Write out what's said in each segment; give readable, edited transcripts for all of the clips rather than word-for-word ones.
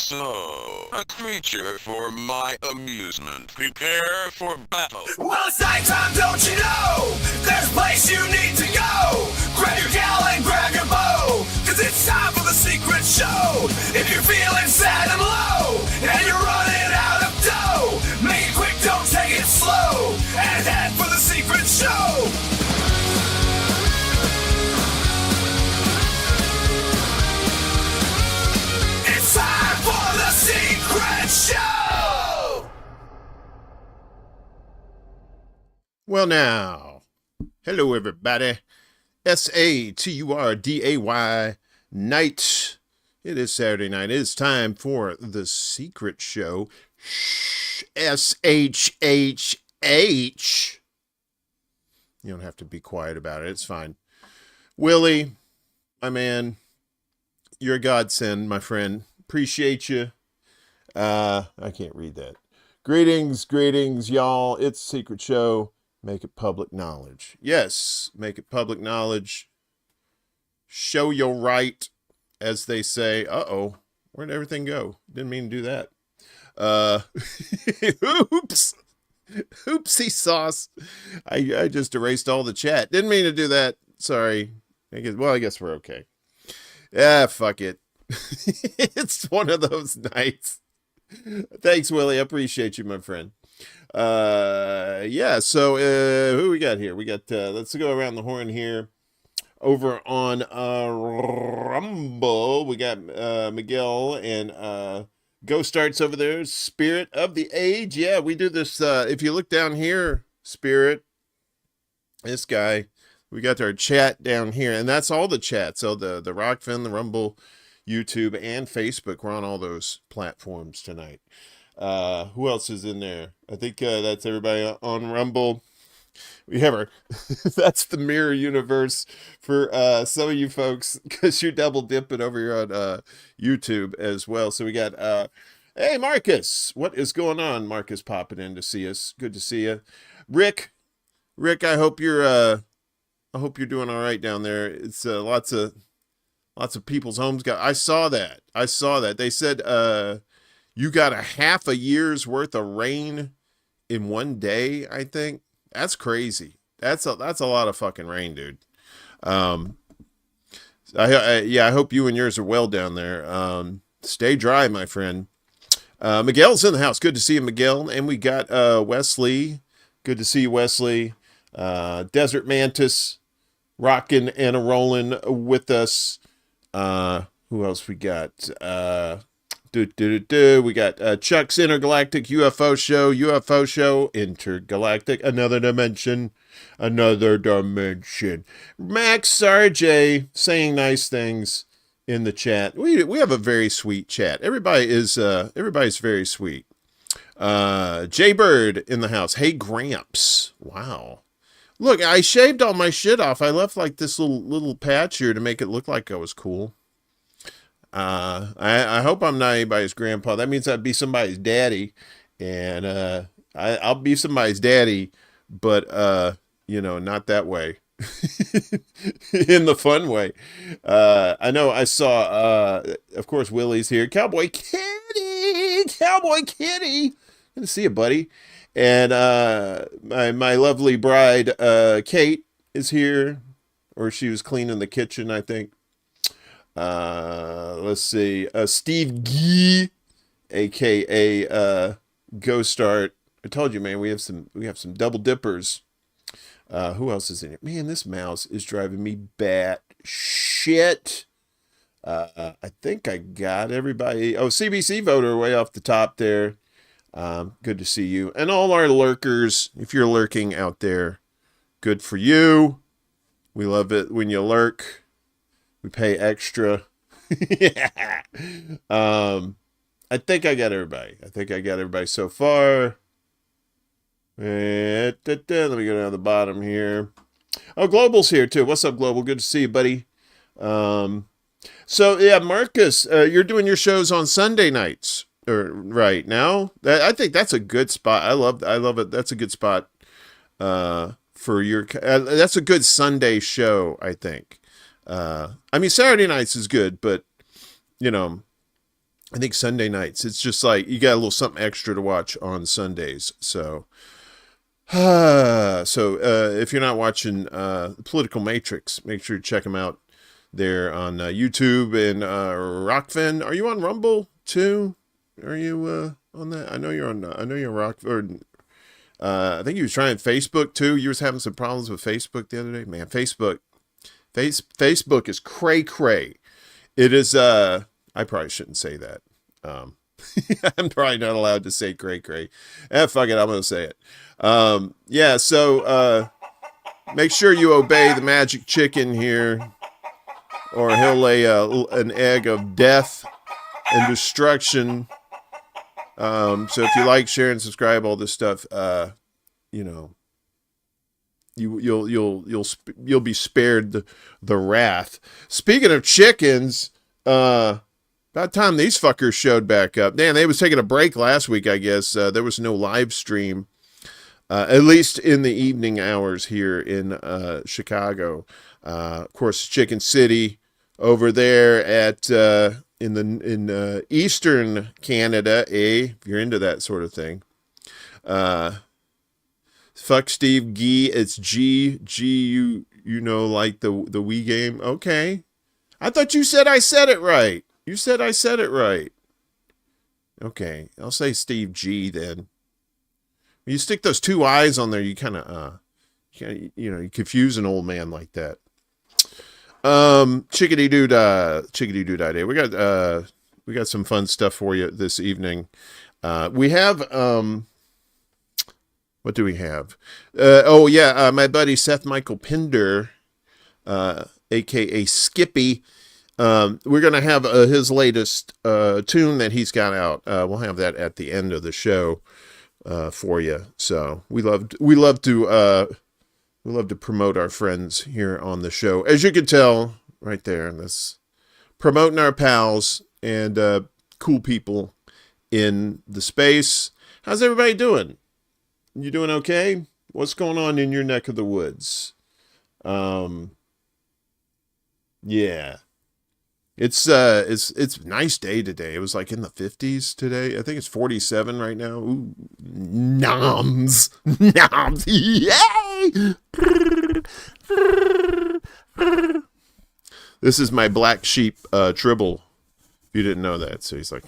So, a creature for my amusement. Prepare for battle. Well, it's nighttime, don't you know? There's a place you need to go. Grab your gal and grab your bow, cause it's time for the secret show. If you're feeling sad and low, and you're running out of dough, make it quick, don't take it slow, and head for the secret show. It's time for the secret show! Well, now, hello, everybody. SATURDAY night. It is Saturday night. It is time for the secret show. SHHH. You don't have to be quiet about it. It's fine. Willie, my man, you're a godsend, my friend. Appreciate you. I can't read that. Greetings, y'all. It's a secret show. Make it public knowledge. Yes, make it public knowledge. Show your right, as they say. Uh-oh, where'd everything go? Didn't mean to do that. Oops. Oopsie sauce. I just erased all the chat. Didn't mean to do that. Sorry. I guess we're okay. Yeah, fuck it. It's one of those nights. Thanks, Willie. I appreciate you, my friend. Yeah, so who we got here? We got let's go around the horn here. Over on Rumble, we got Miguel and Ghost Starts over there. Spirit of the Age. Yeah, we do this. If you look down here, Spirit, this guy, we got our chat down here, and that's all the chat. So the Rockfin, the Rumble, YouTube, and Facebook. We're on all those platforms tonight. Who else is in there? I think that's everybody on Rumble. We have our that's the mirror universe for some of you folks, because you're double dipping over here on YouTube as well. So we got hey Marcus, what is going on? Marcus popping in to see us. Good to see you. Rick, I hope you're doing all right down there. It's lots of people's homes got. I saw that. They said you got a half a year's worth of rain in one day, I think. That's crazy. That's a lot of fucking rain, dude. I hope you and yours are well down there. Stay dry, my friend. Miguel's in the house. Good to see you, Miguel. And we got Wesley. Good to see you, Wesley. Desert Mantis rocking and a-rolling with us. Who else we got? We got Chuck's Intergalactic UFO Show, Intergalactic, another dimension. Max Sarjay saying nice things in the chat. We have a very sweet chat. Everybody's very sweet. Jay Bird in the house. Hey Gramps. Wow. Look, I shaved all my shit off. I left like this little patch here to make it look like I was cool. I hope I'm not anybody's grandpa. That means I'd be somebody's daddy, and I'll be somebody's daddy, but not that way. In the fun way. I know I saw of course Willie's here. Cowboy Kitty. Good to see you, buddy. And my lovely bride Kate is here, or she was cleaning the kitchen, I think. Let's see. Steve Gee, aka Ghost Start. I told you, man, we have some double dippers. Who else is in it? Man, this mouse is driving me bat shit. I think I got everybody. Oh, CBC voter way off the top there. Good to see you. And all our lurkers, if you're lurking out there, good for you. We love it when you lurk. We pay extra. Yeah. I think I got everybody. So far. Let me go down to the bottom here. Oh, Global's here too. What's up, Global? Good to see you, buddy. So yeah, Marcus, you're doing your shows on Sunday nights, or right now? I think that's a good spot. I love it. That's a good spot for your. That's a good Sunday show, I think. I mean, Saturday nights is good, but I think Sunday nights. It's just like you got a little something extra to watch on Sundays. So, if you're not watching Political Matrix, make sure to check them out there on YouTube and Rockfin. Are you on Rumble too? Are you on that? I know you're on. I know you're on Rock. Or, I think you was trying Facebook too. You was having some problems with Facebook the other day. Man, Facebook is cray. It is. I probably shouldn't say that. I'm probably not allowed to say cray. Fuck it. I'm gonna say it. Yeah. So make sure you obey the magic chicken here, or he'll lay an egg of death and destruction. So if you like, share, and subscribe, all this stuff, you'll be spared the wrath. Speaking of chickens, about time these fuckers showed back up. Man, they was taking a break last week, I guess. There was no live stream, at least in the evening hours here in Chicago. Of course, Chicken City over there at in Eastern Canada, if you're into that sort of thing. Fuck Steve G. It's G. You know, like the Wii game. Okay. I thought you said I said it right. You said I said it right. Okay. I'll say Steve G then. When you stick those two eyes on there, you kind of, you confuse an old man like that. Chickadee doo day. We got some fun stuff for you this evening. We have, what do we have? My buddy Seth Michael Pinder, aka Skippy. We're gonna have his latest tune that he's got out. We'll have that at the end of the show for you. So we love to promote our friends here on the show. As you can tell right there, that's promoting our pals and cool people in the space. How's everybody doing? You doing okay? What's going on in your neck of the woods? Yeah. It's a nice day today. It was like in the 50s today. I think it's 47 right now. Ooh, noms, yay! This is my black sheep, Tribble. If you didn't know that, so he's like,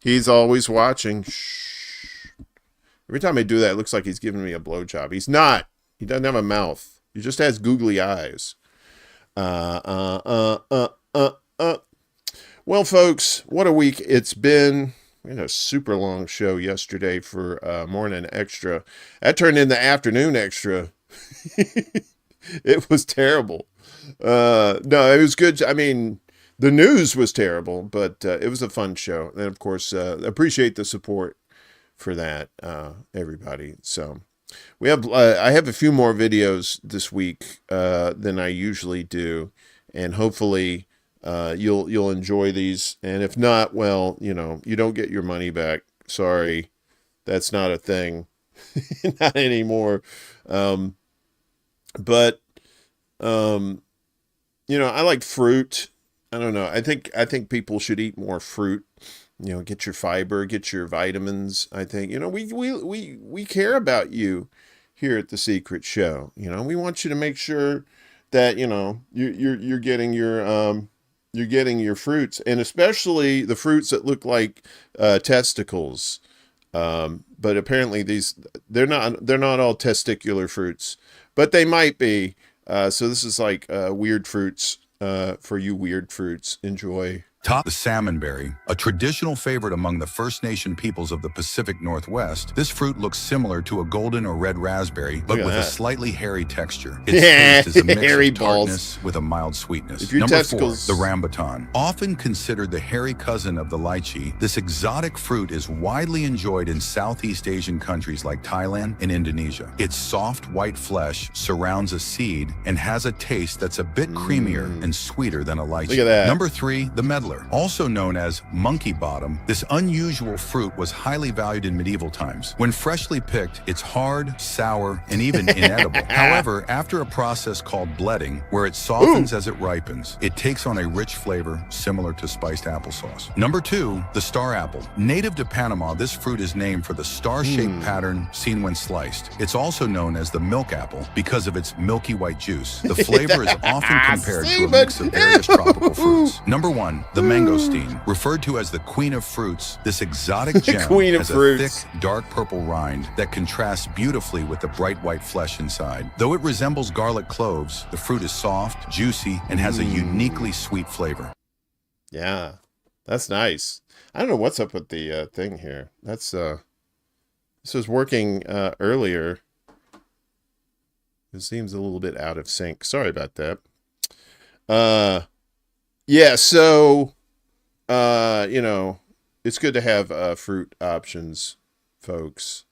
he's always watching. Shh. Every time I do that, it looks like he's giving me a blowjob. He's not. He doesn't have a mouth. He just has googly eyes. Well, folks, what a week it's been. We had a super long show yesterday for morning extra. That turned into afternoon extra. It was terrible. No, it was good. I mean, the news was terrible, but it was a fun show. And of course, appreciate the support for that, everybody. So we have, I have a few more videos this week than I usually do, and hopefully you'll enjoy these. And if not, well, you don't get your money back. Sorry, that's not a thing, not anymore. But I like fruit. I don't know. I think people should eat more fruit. Get your fiber, get your vitamins. I think, we care about you here at The Secret Show. We want you to make sure that, you're getting your fruits, and especially the fruits that look like testicles. But apparently they're not all testicular fruits, but they might be. So this is like weird fruits for you weird fruits. Enjoy. The salmonberry, a traditional favorite among the First Nation peoples of the Pacific Northwest. This fruit looks similar to a golden or red raspberry, but with a slightly hairy texture. Its taste is a mix of tartness with a mild sweetness. Number 4, the rambutan. Often considered the hairy cousin of the lychee, this exotic fruit is widely enjoyed in Southeast Asian countries like Thailand and Indonesia. Its soft white flesh surrounds a seed and has a taste that's a bit creamier and sweeter than a lychee. Look at that. Number 3, the medlar. regular. Also known as monkey bottom, this unusual fruit was highly valued in medieval times. When freshly picked, it's hard, sour, and even inedible. However, after a process called bledding, where it softens as it ripens, it takes on a rich flavor similar to spiced applesauce. Number 2, the star apple. Native to Panama, this fruit is named for the star-shaped pattern seen when sliced. It's also known as the milk apple because of its milky white juice. The flavor is often compared to a mix of various tropical fruits. Number 1, the mangosteen. Referred to as the queen of fruits, this exotic gem has a thick, dark purple rind that contrasts beautifully with the bright white flesh inside. Though it resembles garlic cloves, the fruit is soft, juicy, and has a uniquely sweet flavor. Yeah, that's nice. I don't know what's up with the thing here. That's this was working earlier. It seems a little bit out of sync. Sorry about that. Yeah, so you know, it's good to have fruit options, folks.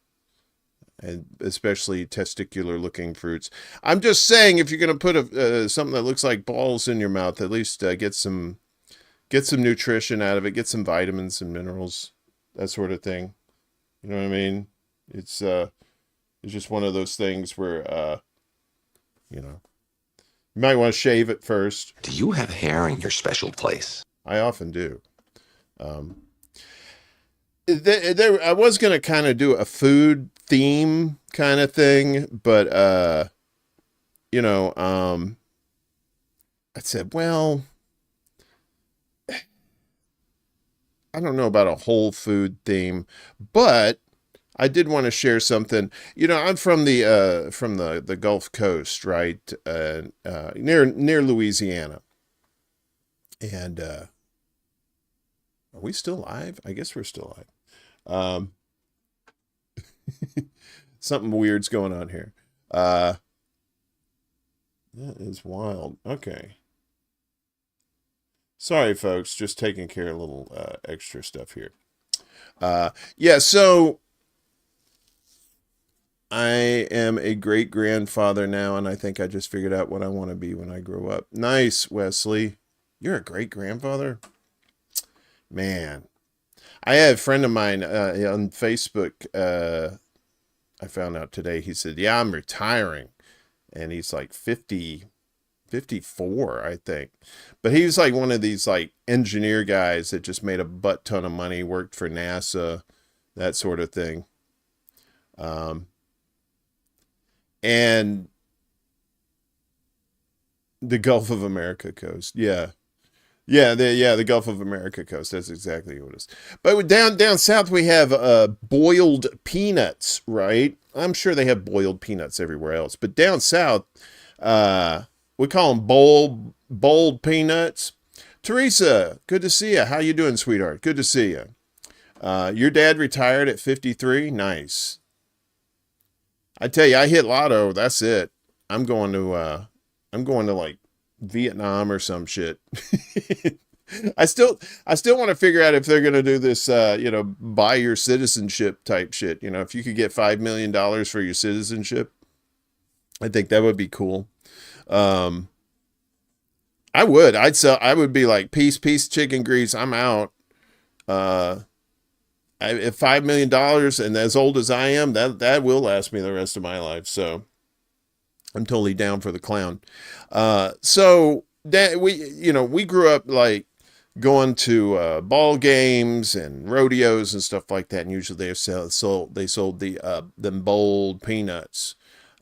And especially testicular looking fruits. I'm just saying, if you're going to put something that looks like balls in your mouth, at least get some nutrition out of it, get some vitamins and minerals, that sort of thing. You know what I mean? It's just one of those things where, you know, you might want to shave it first. Do you have hair in your special place? I often do. I was going to kind of do a food theme kind of thing, but, you know, I said, well, I don't know about a whole food theme, but I did want to share something. You know, I'm from the Gulf Coast, right? Near Louisiana. And are we still live? I guess we're still live. Something weird's going on here. That is wild. Okay. Sorry, folks. Just taking care of a little extra stuff here. Yeah, so I am a great-grandfather now, and I think I just figured out what I want to be when I grow up. Nice, Wesley. You're a great-grandfather? Man. I had a friend of mine on Facebook. I found out today. He said, yeah, I'm retiring. And he's like 54, I think. But he was like one of these like engineer guys that just made a butt ton of money, worked for NASA, that sort of thing. And the Gulf of America coast. Yeah. Yeah, the Gulf of America coast. That's exactly what it is. But down south, we have boiled peanuts, right? I'm sure they have boiled peanuts everywhere else. But down south, we call them boiled peanuts. Teresa, good to see you. How you doing, sweetheart? Good to see you. Your dad retired at 53? Nice. I tell you, I hit lotto. That's it. I'm going to like Vietnam or some shit. I still want to figure out if they're going to do this, you know, buy your citizenship type shit. You know, if you could get $5 million for your citizenship, I think that would be cool. I would be like, peace, chicken grease. I'm out. At $5 million and as old as I am, that will last me the rest of my life. So I'm totally down for the clown. So that we grew up like going to ball games and rodeos and stuff like that. And usually they sold them boiled peanuts.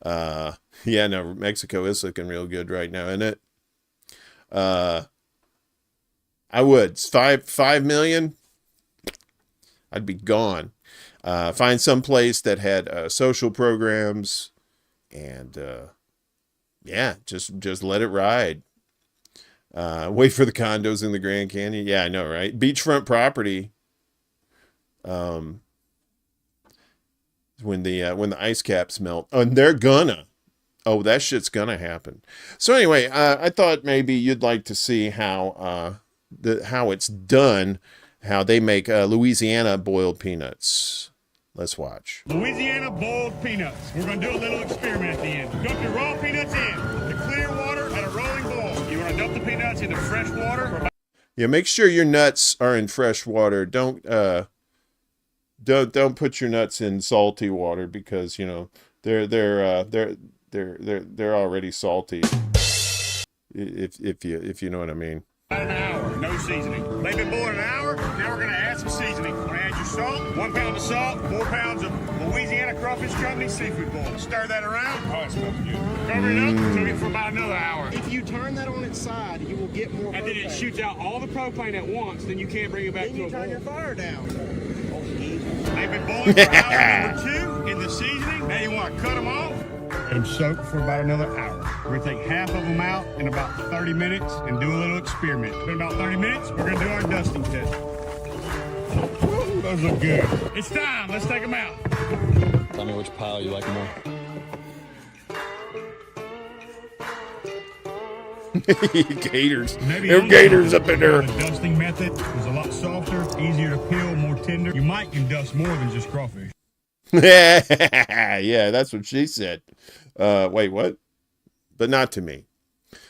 Yeah, no, Mexico is looking real good right now, isn't it? I would. $5 million. I'd be gone. Find some place that had social programs and yeah, just let it ride. Wait for the condos in the Grand Canyon. Yeah, I know, right? Beachfront property. When the ice caps melt, and they're gonna. Oh, that shit's gonna happen. So anyway, I thought maybe you'd like to see how it's done, how they make Louisiana boiled peanuts. Let's watch. Louisiana boiled peanuts. We're going to do a little experiment at the end. Dump your raw peanuts in the clear water at a rolling boil. You want to dump the peanuts into fresh water. Yeah, make sure your nuts are in fresh water. Don't put your nuts in salty water because they're already salty. If you know what I mean. About an hour, no seasoning. They've been boiling an hour. Now we're gonna add some seasoning. We're gonna add your salt, 1 pound of salt, 4 pounds of Louisiana Crawfish Company seafood boil. Stir that around. Oh, it smells good. Cover it up, cook it for about another hour. If you turn that on its side, you will get more And then it shoots out all the propane at once, then you can't bring it back Then to you a turn boil. your fire down. They've been boiling for hour number 2 in the seasoning. Now you want to cut them off. Let them soak for about another hour. We're going to take half of them out in about 30 minutes and do a little experiment. In about 30 minutes, we're going to do our dusting test. Woo, those look good. It's time. Let's take them out. Tell me which pile you like more. Gators. Maybe There are gators up in there. The dusting method is a lot softer, easier to peel, more tender. You might can dust more than just crawfish. Yeah, that's what she said. Wait, what? But not to me.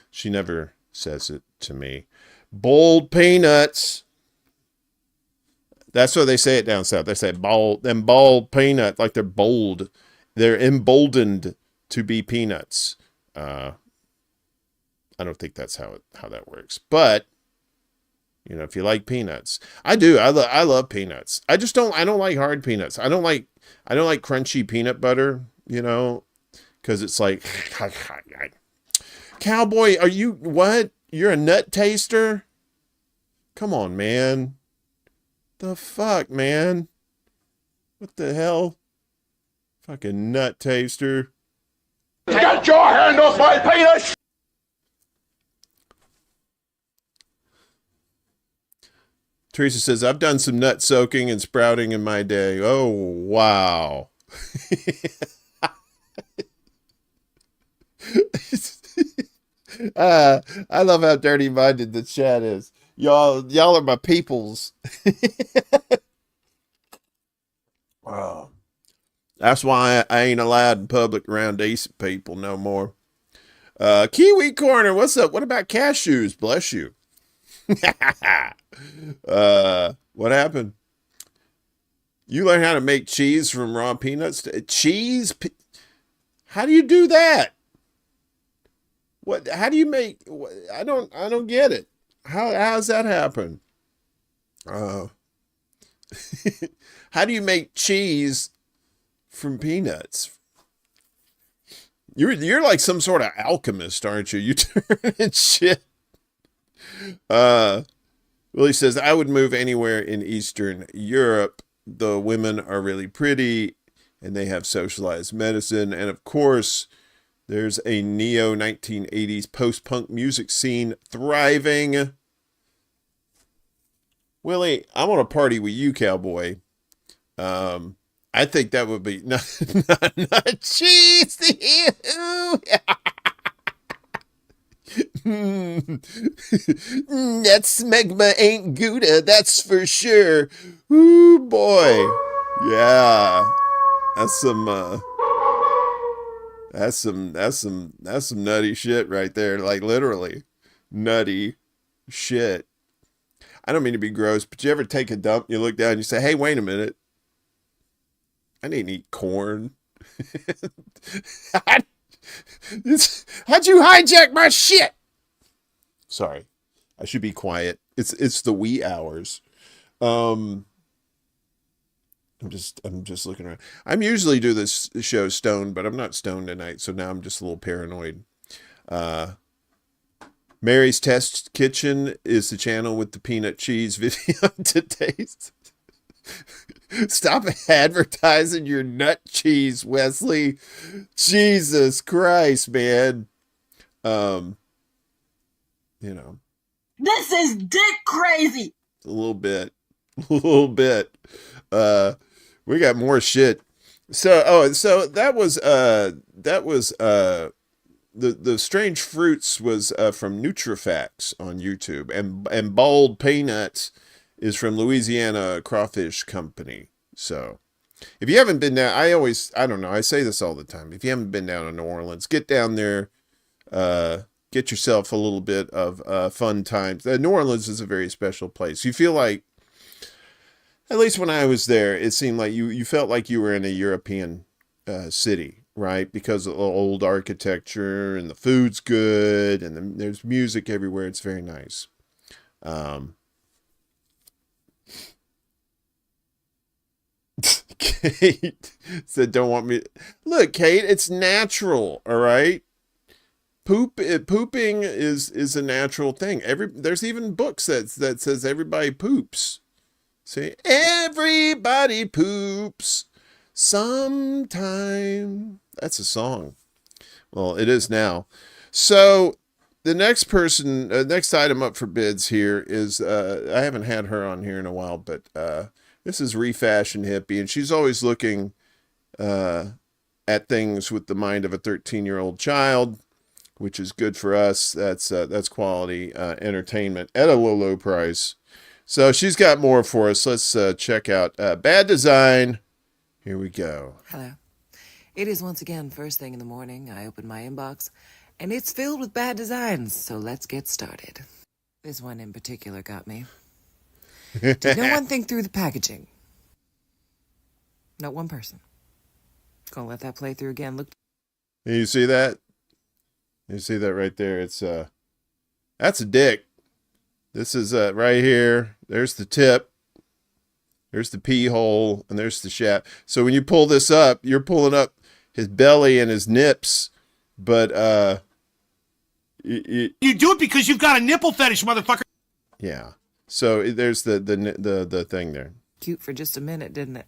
She never says it to me. Bold peanuts. That's what they say it down south. They say bold peanut, like they're bold. They're emboldened to be peanuts. I don't think that's how that works. But if you like peanuts, I do. I love peanuts. I don't like hard peanuts. I don't like crunchy peanut butter, because it's like, cowboy, are you what? You're a nut taster? Come on, man. The fuck, man? What the hell? Fucking nut taster. Get your hand off my penis! Teresa says, I've done some nut soaking and sprouting in my day. Oh, wow. I love how dirty-minded the chat is. Y'all are my peoples. Wow. That's why I ain't allowed in public around decent people no more. Kiwi Corner, what's up? What about cashews? Bless you. What happened? You learn how to make cheese from raw peanuts? Cheese? How do you do that? What? How do you make? I don't get it. How's that happen? How do you make cheese from peanuts? You're like some sort of alchemist, aren't you? You turn shit. Willie says, I would move anywhere in Eastern Europe. The women are really pretty and they have socialized medicine. And of course, there's a neo-1980s post-punk music scene thriving. Willie, I want to party with you, cowboy. I think that would be not cheese. That smegma ain't Gouda, that's for sure. Ooh boy, yeah, that's some nutty shit right there. Like literally, nutty shit. I don't mean to be gross, but you ever take a dump, you look down, and you say, "Hey, wait a minute, I didn't eat corn." How'd you hijack my shit? Sorry, I should be quiet. It's the wee hours. I'm just looking around. I'm usually do this show stoned, but I'm not stoned tonight, so now I'm just a little paranoid. Mary's Test Kitchen is the channel with the peanut cheese video today. Stop advertising your nut cheese, Wesley. Jesus Christ, man. This is dick crazy. A little bit. We got more shit. So that was the strange fruits was from Nutrifacts on YouTube, and Bald Peanuts is from Louisiana Crawfish Company. So if you haven't been down, I say this all the time. If you haven't been down to New Orleans, get down there. get yourself a little bit of fun times. New Orleans is a very special place. You feel like, at least when I was there, it seemed like you felt like you were in a European city, right? Because of the old architecture and the food's good and there's music everywhere. It's very nice. Kate said, "Don't want me." Look, Kate, it's natural. All right. Pooping is a natural thing. There's even books that says everybody poops. See, everybody poops sometime. That's a song. Well, it is now. So the next person, next item up for bids here is, I haven't had her on here in a while, but this is Refashion Hippie, and she's always looking at things with the mind of a 13-year-old child, which is good for us. That's quality entertainment at a low price. So she's got more for us. Let's check out Bad Design. Here we go. Hello. It is once again first thing in the morning. I open my inbox, and it's filled with bad designs. So let's get started. This one in particular got me. Did no one think through the packaging? Not one person. Gonna let that play through again. Look. You see that? You see that right there? It's that's a dick. This is right here. There's the tip. There's the pee hole, and there's the shaft. So when you pull this up, you're pulling up his belly and his nips. But you do it because you've got a nipple fetish, motherfucker. Yeah. So there's the thing there. Cute for just a minute, didn't it?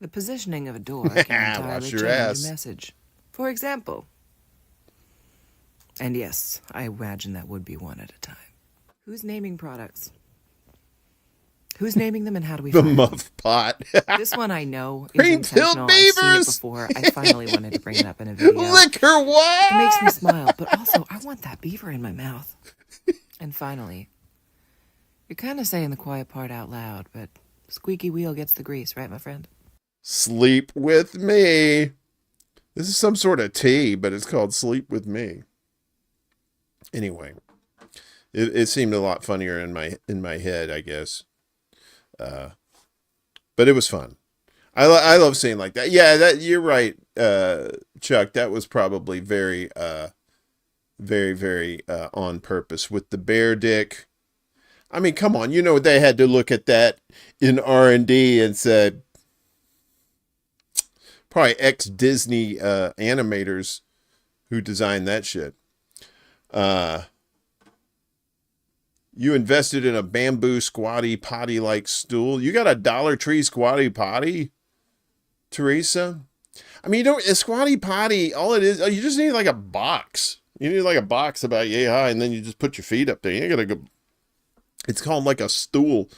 The positioning of a door can entirely change a message. For example. And yes, I imagine that would be one at a time. Who's naming products? Who's naming them, and how do we The find muff pot. This one I know is Greenfield intentional. I've seen it Beavers. before. I finally wanted to bring it up in a video. Liquor what? It makes me smile, but also I want that beaver in my mouth. And finally, you're kind of saying the quiet part out loud, but squeaky wheel gets the grease, right, my friend? Sleep with me. This is some sort of tea, but it's called Sleep with Me. Anyway, it seemed a lot funnier in my head, I guess. But it was fun. I love seeing like that. Yeah, you're right, Chuck. That was probably very very on purpose with the bear dick. I mean, come on, you know they had to look at that in R&D and said, probably ex-Disney animators who designed that shit. You invested in a bamboo squatty potty like stool. You got a Dollar Tree squatty potty, Teresa? I mean, a squatty potty, all it is, you just need like a box. You need like a box about yay high, and then you just put your feet up there. You gotta go. It's called like a stool.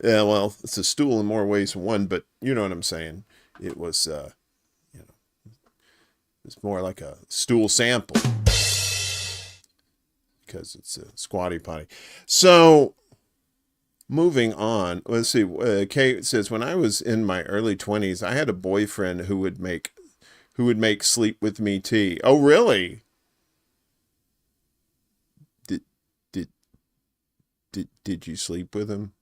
Yeah, well, it's a stool in more ways than one, but you know what I'm saying. It was, it's more like a stool sample because it's a squatty potty. So, moving on. Let's see. Kate says, when I was in my early 20s, I had a boyfriend who would make Sleep with Me tea. Oh, really? Did you sleep with him?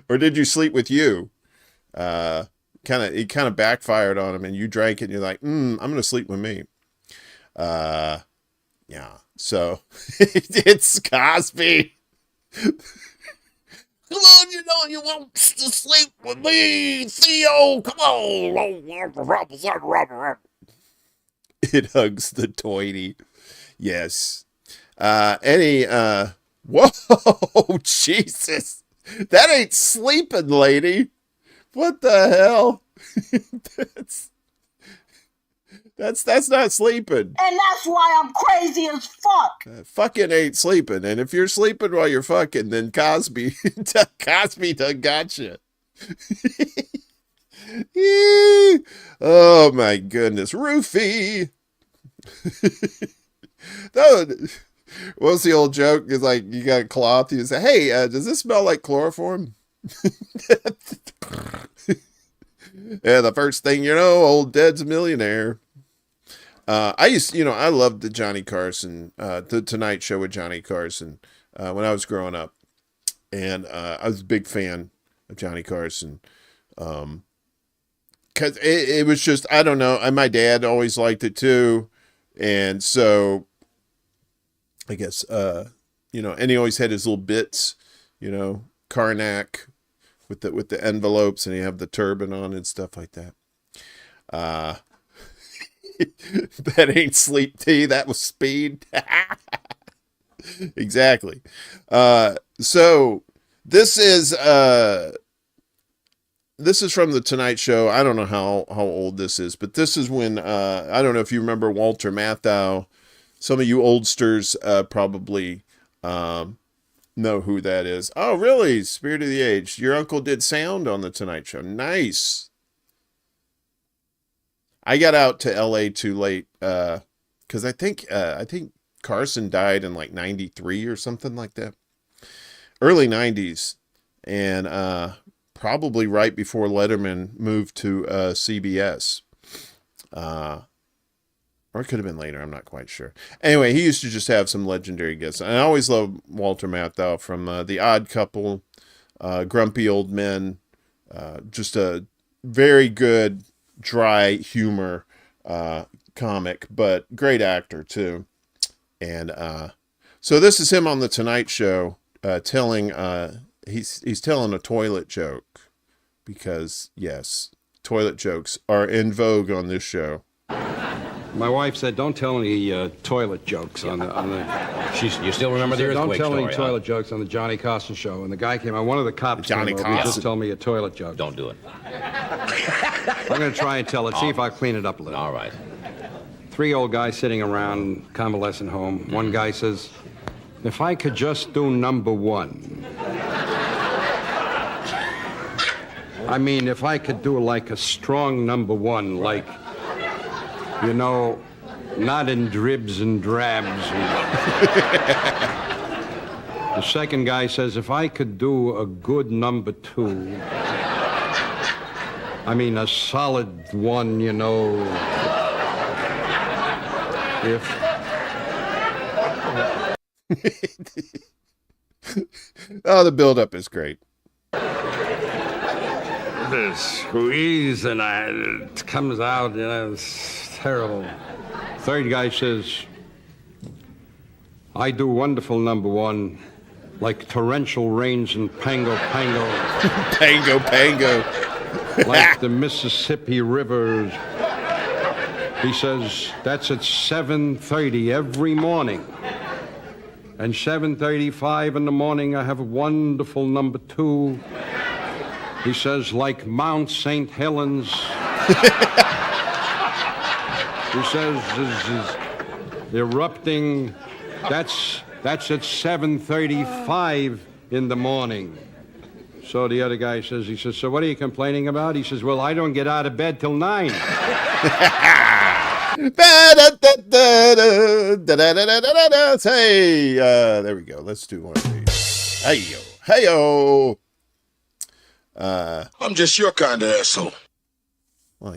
Or did you sleep with you? It kind of backfired on him, and you drank it and you're like, I'm going to sleep with me. Yeah. So it's Cosby. Come on, you want to sleep with me, Theo. Come on. It hugs the toity. Yes. Whoa, Jesus. That ain't sleeping, lady. What the hell? That's not sleeping. And that's why I'm crazy as fuck. Fucking ain't sleeping. And if you're sleeping while you're fucking, then Cosby done got you. Oh my goodness. Roofie. What's the old joke? It's like you got a cloth, you say, hey, does this smell like chloroform? Yeah, the first thing you know, old Dead's a millionaire. I loved the Johnny Carson, the Tonight Show with Johnny Carson, when I was growing up. And I was a big fan of Johnny Carson. Because it was just, I don't know. My dad always liked it too. And so, I guess, and he always had his little bits, Karnak with the envelopes, and he have the turban on and stuff like that. That ain't sleep tea. That was speed. Exactly. So this is from the Tonight Show. I don't know how old this is, but this is when I don't know if you remember Walter Matthau. Some of you oldsters probably know who that is. Oh, really? Spirit of the Age. Your uncle did sound on the Tonight Show. Nice. I got out to LA too late because I think Carson died in like 93 or something like that. Early 90s. And probably right before Letterman moved to CBS. Or it could have been later. I'm not quite sure. Anyway, he used to just have some legendary guests. And I always loved Walter Matthau from The Odd Couple, Grumpy Old Men. Just a very good, dry humor comic, but great actor too. And so this is him on the Tonight Show telling he's telling a toilet joke, because yes, toilet jokes are in vogue on this show. My wife said, "Don't tell any toilet jokes on the." You still remember the earthquake story? Don't tell any toilet jokes on the Johnny Carson show. And the guy came on. One of the cops came over. He just told me a toilet joke. Don't do it. I'm going to try and tell it. See if I clean it up a little. All right. 3 old guys sitting around convalescent home. One guy says, "If I could just do number one." I mean, if I could do like a strong number one, like, not in dribs and drabs. The second guy says, "If I could do a good number two, I mean a solid one, if..." Oh, the build-up is great. The squeeze, and it comes out, it's terrible. Third guy says, "I do wonderful number one, like torrential rains in Pango Pango." Pango Pango. Like the Mississippi River. He says, "That's at 7:30 every morning. And 7:35 in the morning, I have a wonderful number two." He says, "Like Mount St. Helens." He says, "Is erupting. That's at 7:35 in the morning." So the other guy says, "So what are you complaining about?" He says, "Well, I don't get out of bed till 9. Hey, there we go. Let's do one of these. Hey-yo. Hey-yo. I'm just your kind of asshole. Well,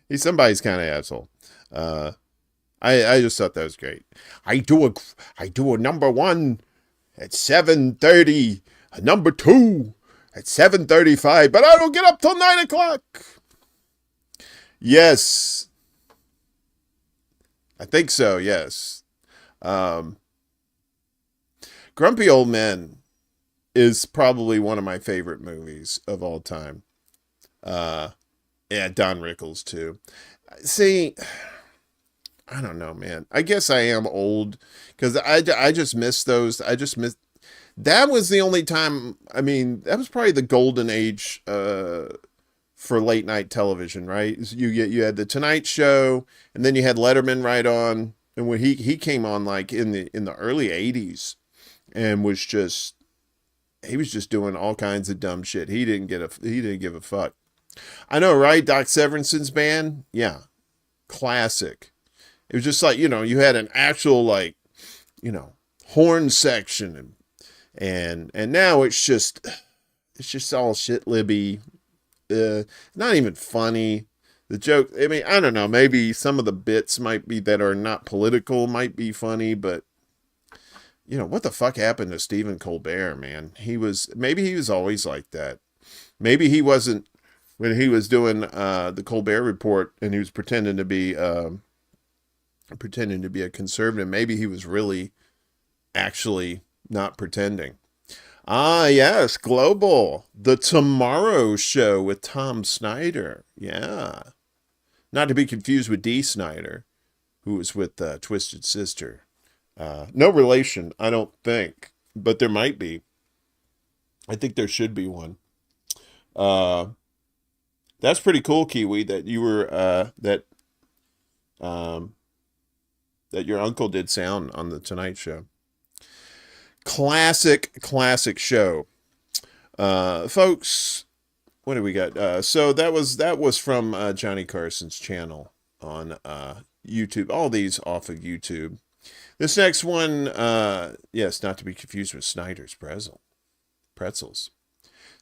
he's somebody's kind of asshole. I just thought that was great. I do a number one at 7:30, a number two at 7:35, but I don't get up till 9 o'clock. Yes. I think so, yes. Grumpy Old Men is probably one of my favorite movies of all time. Yeah, Don Rickles too. See, I don't know, man. I guess I am old because I just miss those. That was the only time. I mean, that was probably the golden age for late night television, right? You had the Tonight Show, and then you had Letterman right on, and when he came on like in the early 80s, and he was just doing all kinds of dumb shit. He didn't give a fuck. I know, right? Doc Severinsen's band, yeah, classic. It was just like, you had an actual horn section, and now it's just all shit libby. Not even funny. The joke, I mean, I don't know, maybe some of the bits might be that are not political might be funny, but you know, what the fuck happened to Stephen Colbert, man? Maybe he was always like that. Maybe he wasn't when he was doing the Colbert Report and he was pretending to be a conservative. Maybe he was really actually not pretending. Ah, yes, Global, The Tomorrow Show with Tom Snyder. Yeah. Not to be confused with Dee Snyder, who was with Twisted Sister. No relation, I don't think, but there might be. I think there should be one. That's pretty cool, Kiwi, that you were, that your uncle did sound on the Tonight Show. Classic show. Folks, what do we got? So that was from Johnny Carson's channel on YouTube. All these off of YouTube. This next one, yes, not to be confused with Snyder's Pretzels.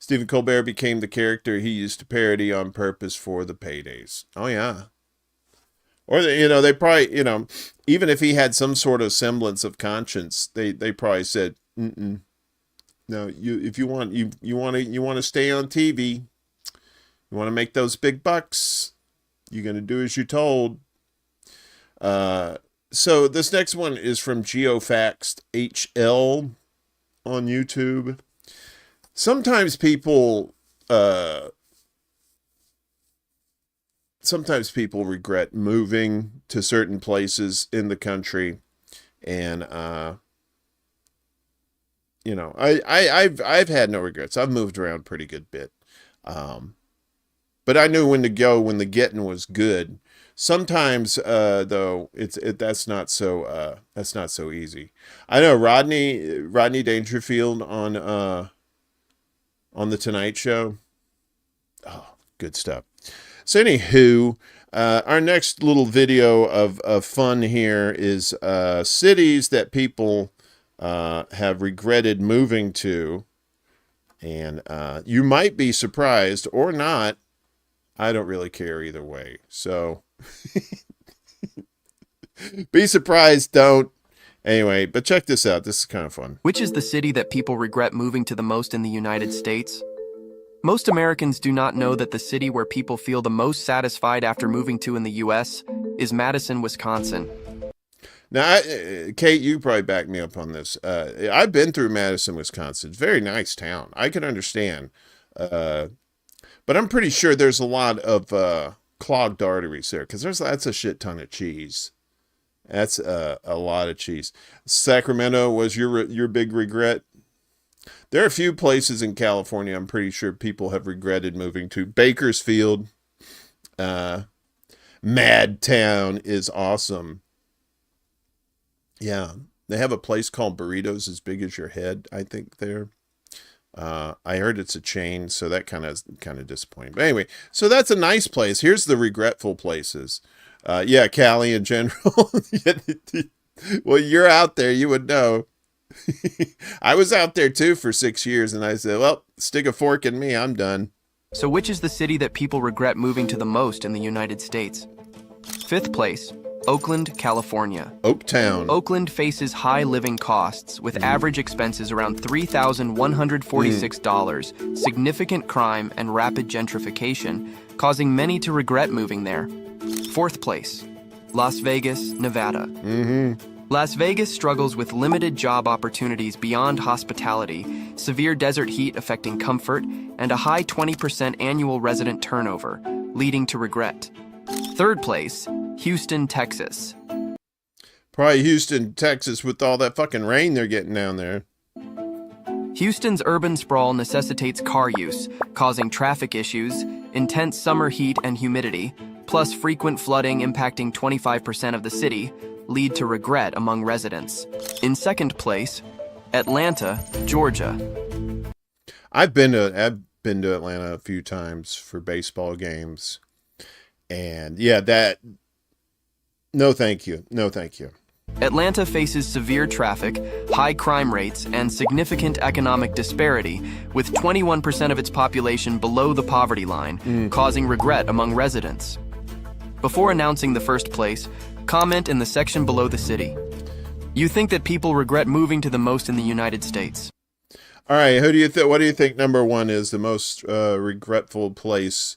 Stephen Colbert became the character he used to parody on purpose for the paydays. Oh, yeah. Or, they probably, even if he had some sort of semblance of conscience, they probably said, no, if you want to stay on TV, you want to make those big bucks, you're going to do as you're told. So this next one is from Geofaxed HL on YouTube. Sometimes people regret moving to certain places in the country, and I've had no regrets. I've moved around a pretty good bit, but I knew when to go when the getting was good. Sometimes, though, that's not so easy. I know Rodney Dangerfield on the Tonight Show. Oh, good stuff. So anywho, our next little video of fun here is cities that people have regretted moving to, and you might be surprised or not. I don't really care either way. So be surprised, don't. Anyway, but check this out. This is kind of fun. Which is the city that people regret moving to the most in the United States? Most Americans do not know that the city where people feel the most satisfied after moving to in the U.S. is Madison, Wisconsin. Now, Kate, you probably back me up on this. I've been through Madison, Wisconsin. It's a very nice town. I can understand. But I'm pretty sure there's a lot of clogged arteries there, because that's a shit ton of cheese. That's a lot of cheese. Sacramento was your big regret. There are a few places in California I'm pretty sure people have regretted moving to. Bakersfield, Madtown is awesome. Yeah, they have a place called Burritos As Big As Your Head, I think, there. I heard it's a chain, so that kind of disappointing. But anyway, so that's a nice place. Here's the regretful places. Yeah, Cali in general. Well, you're out there, you would know. I was out there too for 6 years, and I said, well, stick a fork in me, I'm done. So which is the city that people regret moving to the most in the United States? 5th place, Oakland, California. Oaktown. Oakland faces high living costs, with average expenses around $3,146, significant crime, and rapid gentrification, causing many to regret moving there. 4th place, Las Vegas, Nevada. Las Vegas struggles with limited job opportunities beyond hospitality, severe desert heat affecting comfort, and a high 20% annual resident turnover, leading to regret. 3rd place, Houston, Texas. Probably Houston, Texas, with all that fucking rain they're getting down there. Houston's urban sprawl necessitates car use, causing traffic issues, intense summer heat and humidity, plus frequent flooding impacting 25% of the city, lead to regret among residents. In 2nd place, Atlanta, Georgia. I've been to Atlanta a few times for baseball games. And yeah, no thank you. No thank you. Atlanta faces severe traffic, high crime rates, and significant economic disparity, with 21% of its population below the poverty line, causing regret among residents. Before announcing the first place, comment in the section below the city. You think that people regret moving to the most in the United States. All right, what do you think number one is the most regretful place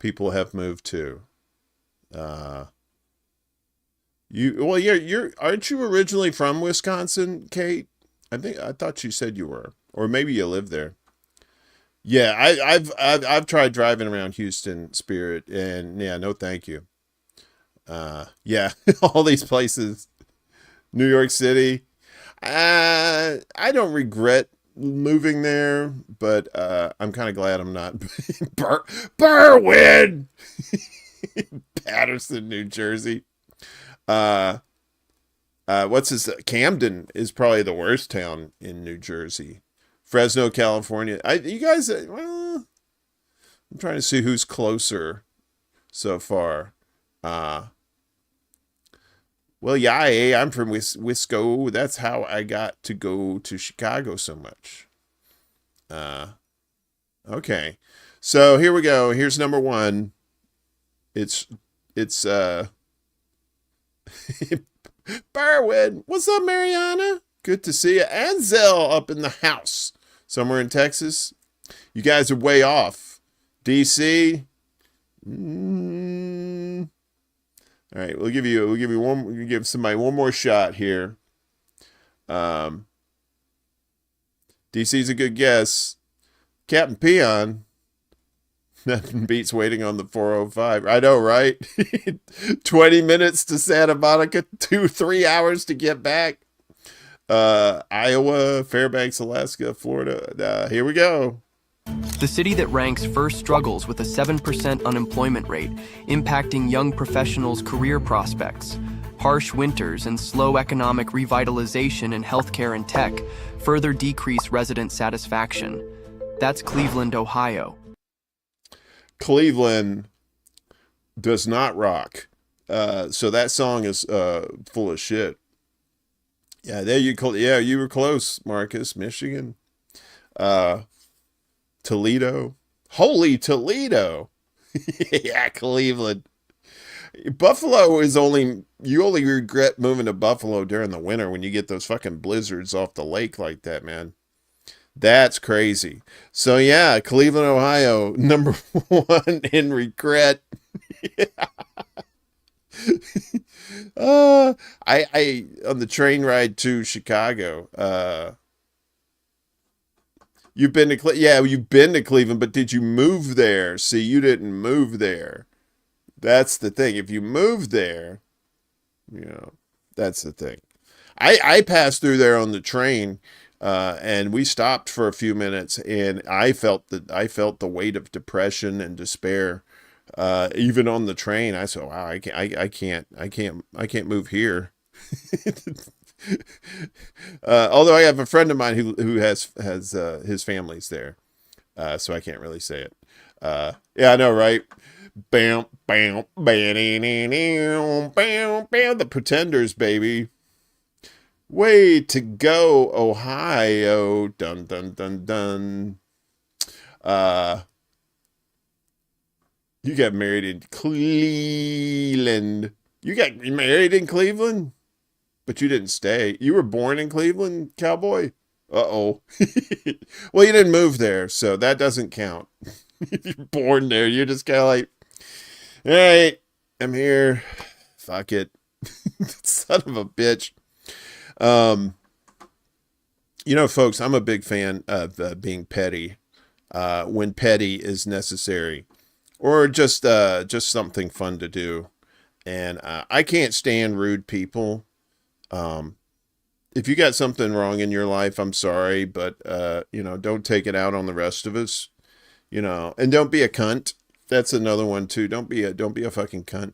people have moved to? You're aren't you originally from Wisconsin, Kate? I thought you said you were, or maybe you live there. Yeah, I've tried driving around Houston, Spirit, and yeah, no thank you. Yeah, all these places, New York City. I don't regret moving there, but I'm kind of glad I'm not. Berwyn, Patterson, New Jersey. Camden is probably the worst town in New Jersey. Fresno, California. You guys, well, I'm trying to see who's closer so far. Well, yeah, I'm from Wisco. That's how I got to go to Chicago so much. Okay. So here we go. Here's number one. It's Berwyn. What's up, Mariana? Good to see you. Anzel up in the house. Somewhere in Texas. You guys are way off. DC. All right, we'll give somebody one more shot here. DC's a good guess. Captain Peon. Nothing beats waiting on the 405. I know, right? 20 minutes to Santa Monica, 3 hours to get back. Iowa, Fairbanks, Alaska, Florida. Here we go. The city that ranks first struggles with a 7% unemployment rate, impacting young professionals' career prospects. Harsh winters and slow economic revitalization in healthcare and tech further decrease resident satisfaction. That's Cleveland, Ohio. Cleveland does not rock. So that song is full of shit. Yeah, you were close, Marcus. Michigan. Toledo. Holy Toledo. Yeah, Cleveland. Buffalo is you only regret moving to Buffalo during the winter when you get those fucking blizzards off the lake like that, man. That's crazy. So yeah, Cleveland, Ohio, number one in regret. I on the train ride to Chicago, you've been to Cleveland, but did you move there? See, you didn't move there. That's the thing. If you moved there, that's the thing. I passed through there on the train, and we stopped for a few minutes, and I felt the weight of depression and despair. Even on the train, I said, "Wow, I can't move here." Although I have a friend of mine who has his family's there, so I can't really say it. Yeah, I know, right? Bam, bam, bam, bam, bam. The Pretenders, baby. Way to go, Ohio. Dun dun dun dun. You got married in Cleveland. You got married in Cleveland? But you didn't stay. You were born in Cleveland, cowboy? Uh-oh. Well, you didn't move there, so that doesn't count. If you're born there, you're just kind of like, all right, I'm here. Fuck it. Son of a bitch. Folks, I'm a big fan of being petty when petty is necessary. Or just something fun to do. And I can't stand rude people. If you got something wrong in your life, I'm sorry, but don't take it out on the rest of us. And don't be a cunt. That's another one too. Don't be a fucking cunt.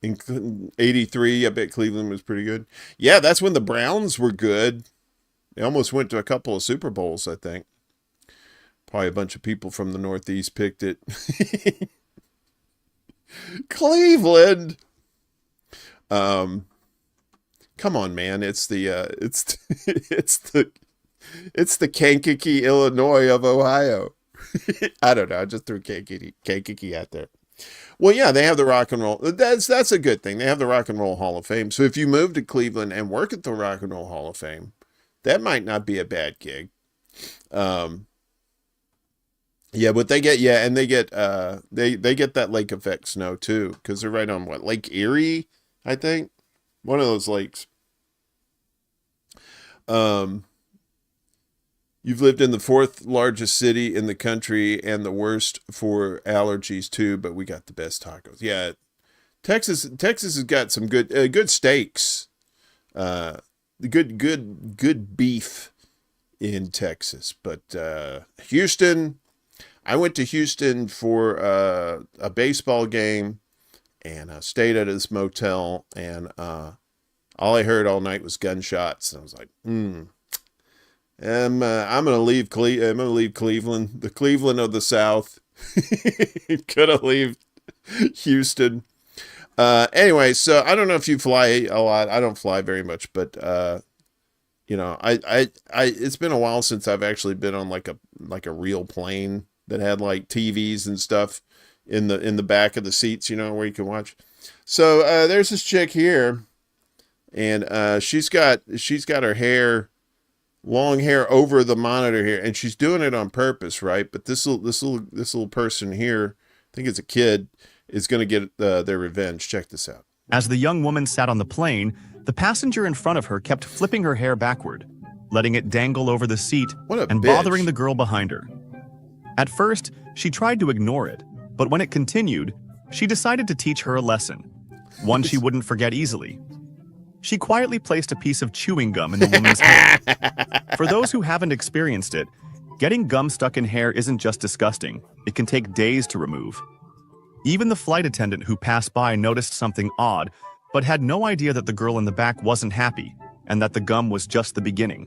In 83, I bet Cleveland was pretty good. Yeah, that's when the Browns were good. They almost went to a couple of Super Bowls, I think. Probably a bunch of people from the Northeast picked it. Cleveland. Come on, man. It's the Kankakee, Illinois of Ohio. I don't know. I just threw Kankakee out there. Well, yeah, they have the Rock and Roll. That's a good thing. They have the Rock and Roll Hall of Fame. So if you move to Cleveland and work at the Rock and Roll Hall of Fame, that might not be a bad gig. Yeah, but they get they get that lake effect snow too, because they're right on Lake Erie, I think, one of those lakes. You've lived in the 4th largest city in the country and the worst for allergies too, but we got the best tacos. Yeah, Texas has got some good steaks, good beef in Texas. But Houston, I went to Houston for a baseball game, and I stayed at this motel, and all I heard all night was gunshots, and I was like, I'm gonna leave Cleveland, the Cleveland of the South. Gonna leave Houston. Anyway, so I don't know if you fly a lot. I don't fly very much, but you know, I it's been a while since I've actually been on like a real plane that had like TVs and stuff in the back of the seats, you know, where you can watch. So there's this chick here, and she's got her long hair over the monitor here, and she's doing it on purpose, right? But this little person here, I think it's a kid, is going to get their revenge. Check this out. As the young woman sat on the plane, the passenger in front of her kept flipping her hair backward, letting it dangle over the seat and bothering the girl behind her. At first, she tried to ignore it, but when it continued, she decided to teach her a lesson, one she wouldn't forget easily. She quietly placed a piece of chewing gum in the woman's hair. For those who haven't experienced it, getting gum stuck in hair isn't just disgusting, it can take days to remove. Even the flight attendant who passed by noticed something odd, but had no idea that the girl in the back wasn't happy, and that the gum was just the beginning.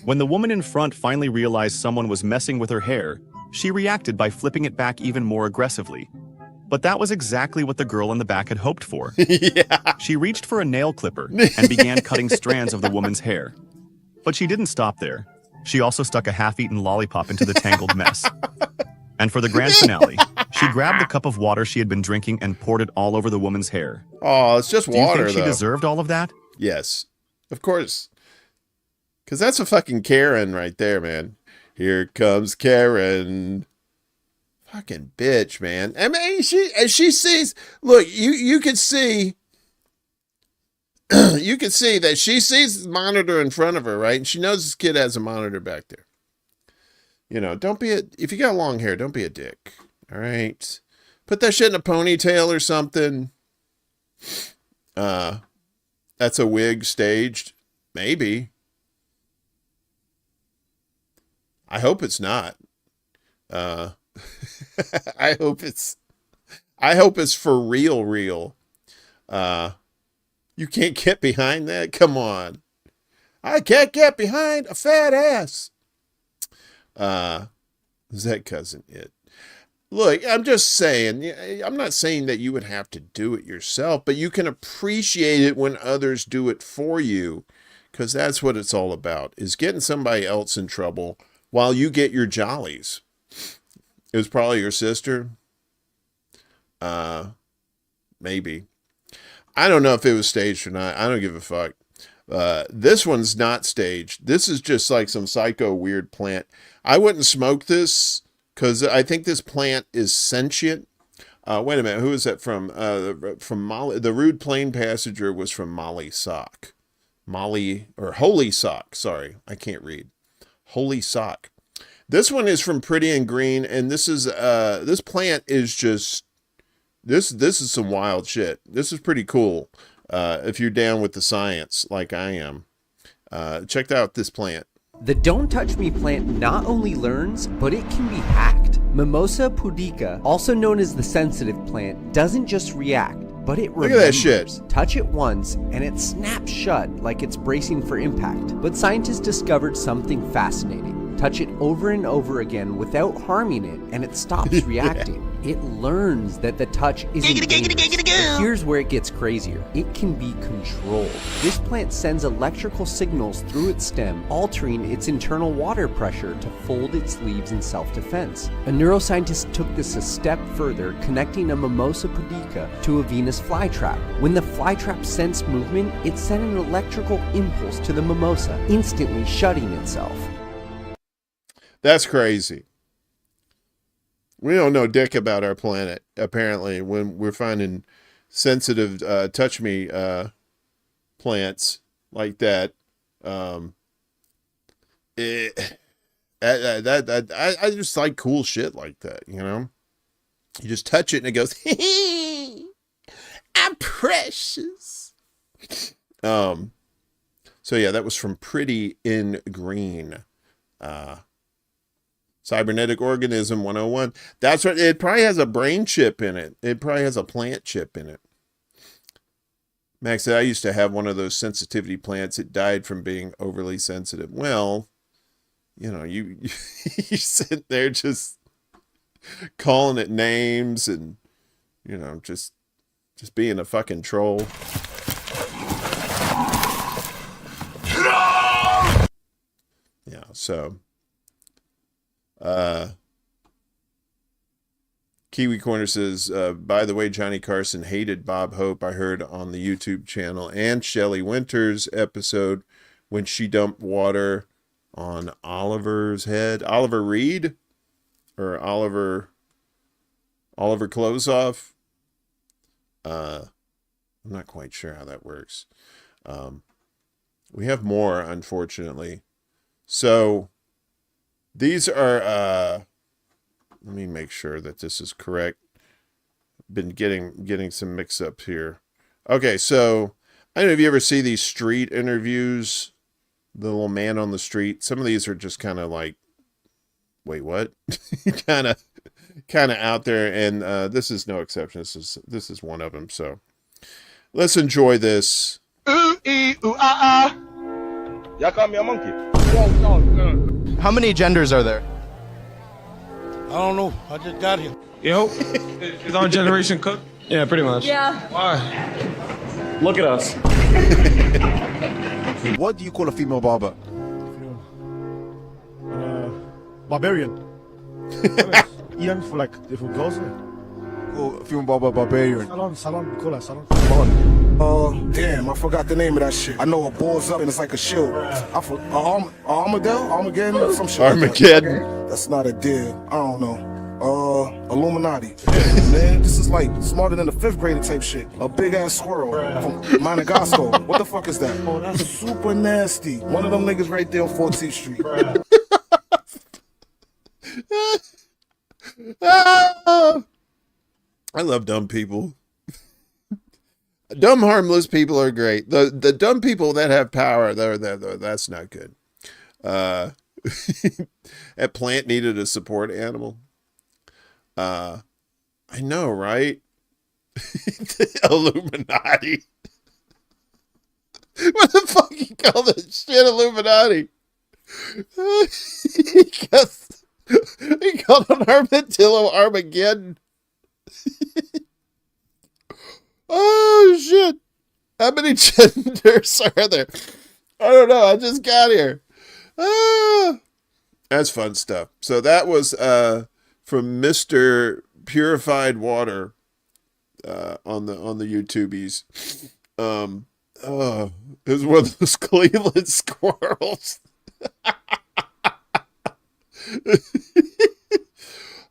When the woman in front finally realized someone was messing with her hair, she reacted by flipping it back even more aggressively. But that was exactly what the girl in the back had hoped for. Yeah. She reached for a nail clipper and began cutting strands of the woman's hair. But she didn't stop there. She also stuck a half-eaten lollipop into the tangled mess. And for the grand finale, she grabbed the cup of water she had been drinking and poured it all over the woman's hair. Oh, it's just water, Do you think she deserved all of that? Yes, of course. Because that's a fucking Karen right there, man. Here comes Karen. Fucking bitch, man. I mean, she sees. Look, you can see. You can see that she sees the monitor in front of her, right? And she knows this kid has a monitor back there. You know, if you got long hair, don't be a dick. All right, put that shit in a ponytail or something. That's a wig staged, maybe. I hope it's not. I hope it's for real. You can't get behind that? Come on. I can't get behind a fat ass. Is that cousin it? Look, I'm just saying, I'm not saying that you would have to do it yourself, but you can appreciate it when others do it for you, because that's what it's all about, is getting somebody else in trouble while you get your jollies. It was probably your sister. Maybe. I don't know if it was staged or not. I don't give a fuck. This one's not staged. This is just like some psycho weird plant. I wouldn't smoke this because I think this plant is sentient. Wait a minute. Who is that from? From Molly. The Rude Plane Passenger was from Molly Sock. Molly, or Holy Sock. Sorry, I can't read. Holy Sock. This one is from Pretty and Green, and this is this plant is just this is some wild shit. This is pretty cool. If you're down with the science like I am. Check out this plant. The Don't Touch Me plant not only learns, but it can be hacked. Mimosa pudica, also known as the sensitive plant, doesn't just react, but it remembers. Look at that shit. Touch it once, and it snaps shut like it's bracing for impact. But scientists discovered something fascinating. Touch it over and over again without harming it, and it stops reacting. It learns that the touch isn't dangerous. But here's where it gets crazier. It can be controlled. This plant sends electrical signals through its stem, altering its internal water pressure to fold its leaves in self-defense. A neuroscientist took this a step further, connecting a Mimosa pudica to a Venus flytrap. When the flytrap sensed movement, it sent an electrical impulse to the mimosa, instantly shutting itself. That's crazy. We don't know dick about our planet, apparently, when we're finding sensitive touch me plants like that. I just like cool shit like that, you know? You just touch it and it goes, I'm precious. So yeah, that was from Pretty in Green. Cybernetic Organism 101. That's what it probably has, a brain chip in it. It probably has a plant chip in it. Max said, I used to have one of those sensitivity plants. It died from being overly sensitive. Well, you know, you sit there just calling it names and, you know, just being a fucking troll. Yeah, so Kiwi Corner says, by the way, Johnny Carson hated Bob Hope. I heard on the YouTube channel and Shelley Winters episode when she dumped water on Oliver's head. Oliver Reed or Oliver Closeoff. I'm not quite sure how that works. We have more, unfortunately. So these are, let me make sure that this is correct. Been getting some mix-ups here. Okay, so I don't know if you ever see these street interviews, the little man on the street. Some of these are just kind of like, wait, what? kind of out there, and this is no exception. This is one of them. So let's enjoy this. Ooh, ee, ooh, ah, ah. Y'all call me a monkey. No. How many genders are there? I don't know. I just got here. Yo, is our generation cooked? Yeah, pretty much. Yeah. Why? Look at us. What do you call a female barber? Barbarian. Ian for like different girls. Oh, female barber, barbarian. Salon, we call that salon. Damn, I forgot the name of that shit. I know it balls up and it's like a shield. I forgot Armageddon, some shit. Armageddon. That's not a deer. I don't know. Illuminati. Man, this is like smarter than the 5th grader type shit. A big ass squirrel from Monegasco. What the fuck is that? Oh, that's super nasty. One of them niggas right there on 14th Street. I love dumb people. Dumb, harmless people are great. The dumb people that have power, that's not good. That plant needed a support animal. I know, right? The Illuminati. What the fuck you call that shit, Illuminati? He called an armadillo Armageddon. Oh shit! How many genders are there? I don't know. I just got here. That's fun stuff. So that was from Mr. Purified Water on the YouTubies. It was one of those Cleveland squirrels.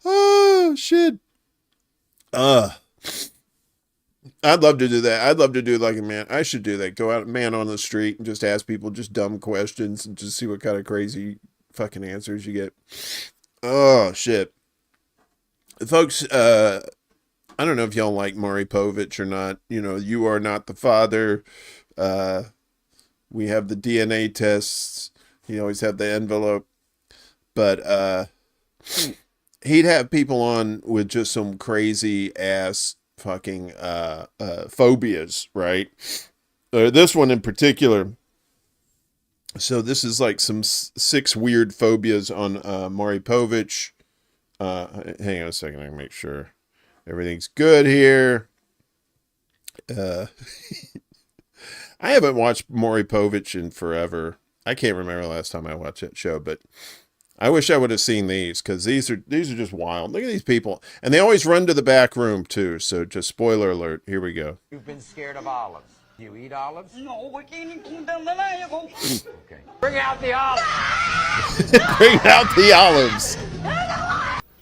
Oh shit. I'd love to do that. I'd love to do like a man. I should do that. Go out, man on the street, and just ask people just dumb questions and just see what kind of crazy fucking answers you get. Oh shit, folks. I don't know if y'all like Maury Povich or not. You know, You Are Not the Father. We have the DNA tests. He always had the envelope, but he'd have people on with just some crazy ass fucking phobias, right? This one in particular. So this is like some 6 weird phobias on Maury Povich. Hang on a second, I can make sure. Everything's good here. I haven't watched Maury Povich in forever. I can't remember the last time I watched that show, but I wish I would have seen these, because these are just wild. Look at these people. And they always run to the back room, too. So just spoiler alert. Here we go. You've been scared of olives. You eat olives? No, we can't eat them. Okay. Bring out the olives. Bring out the olives.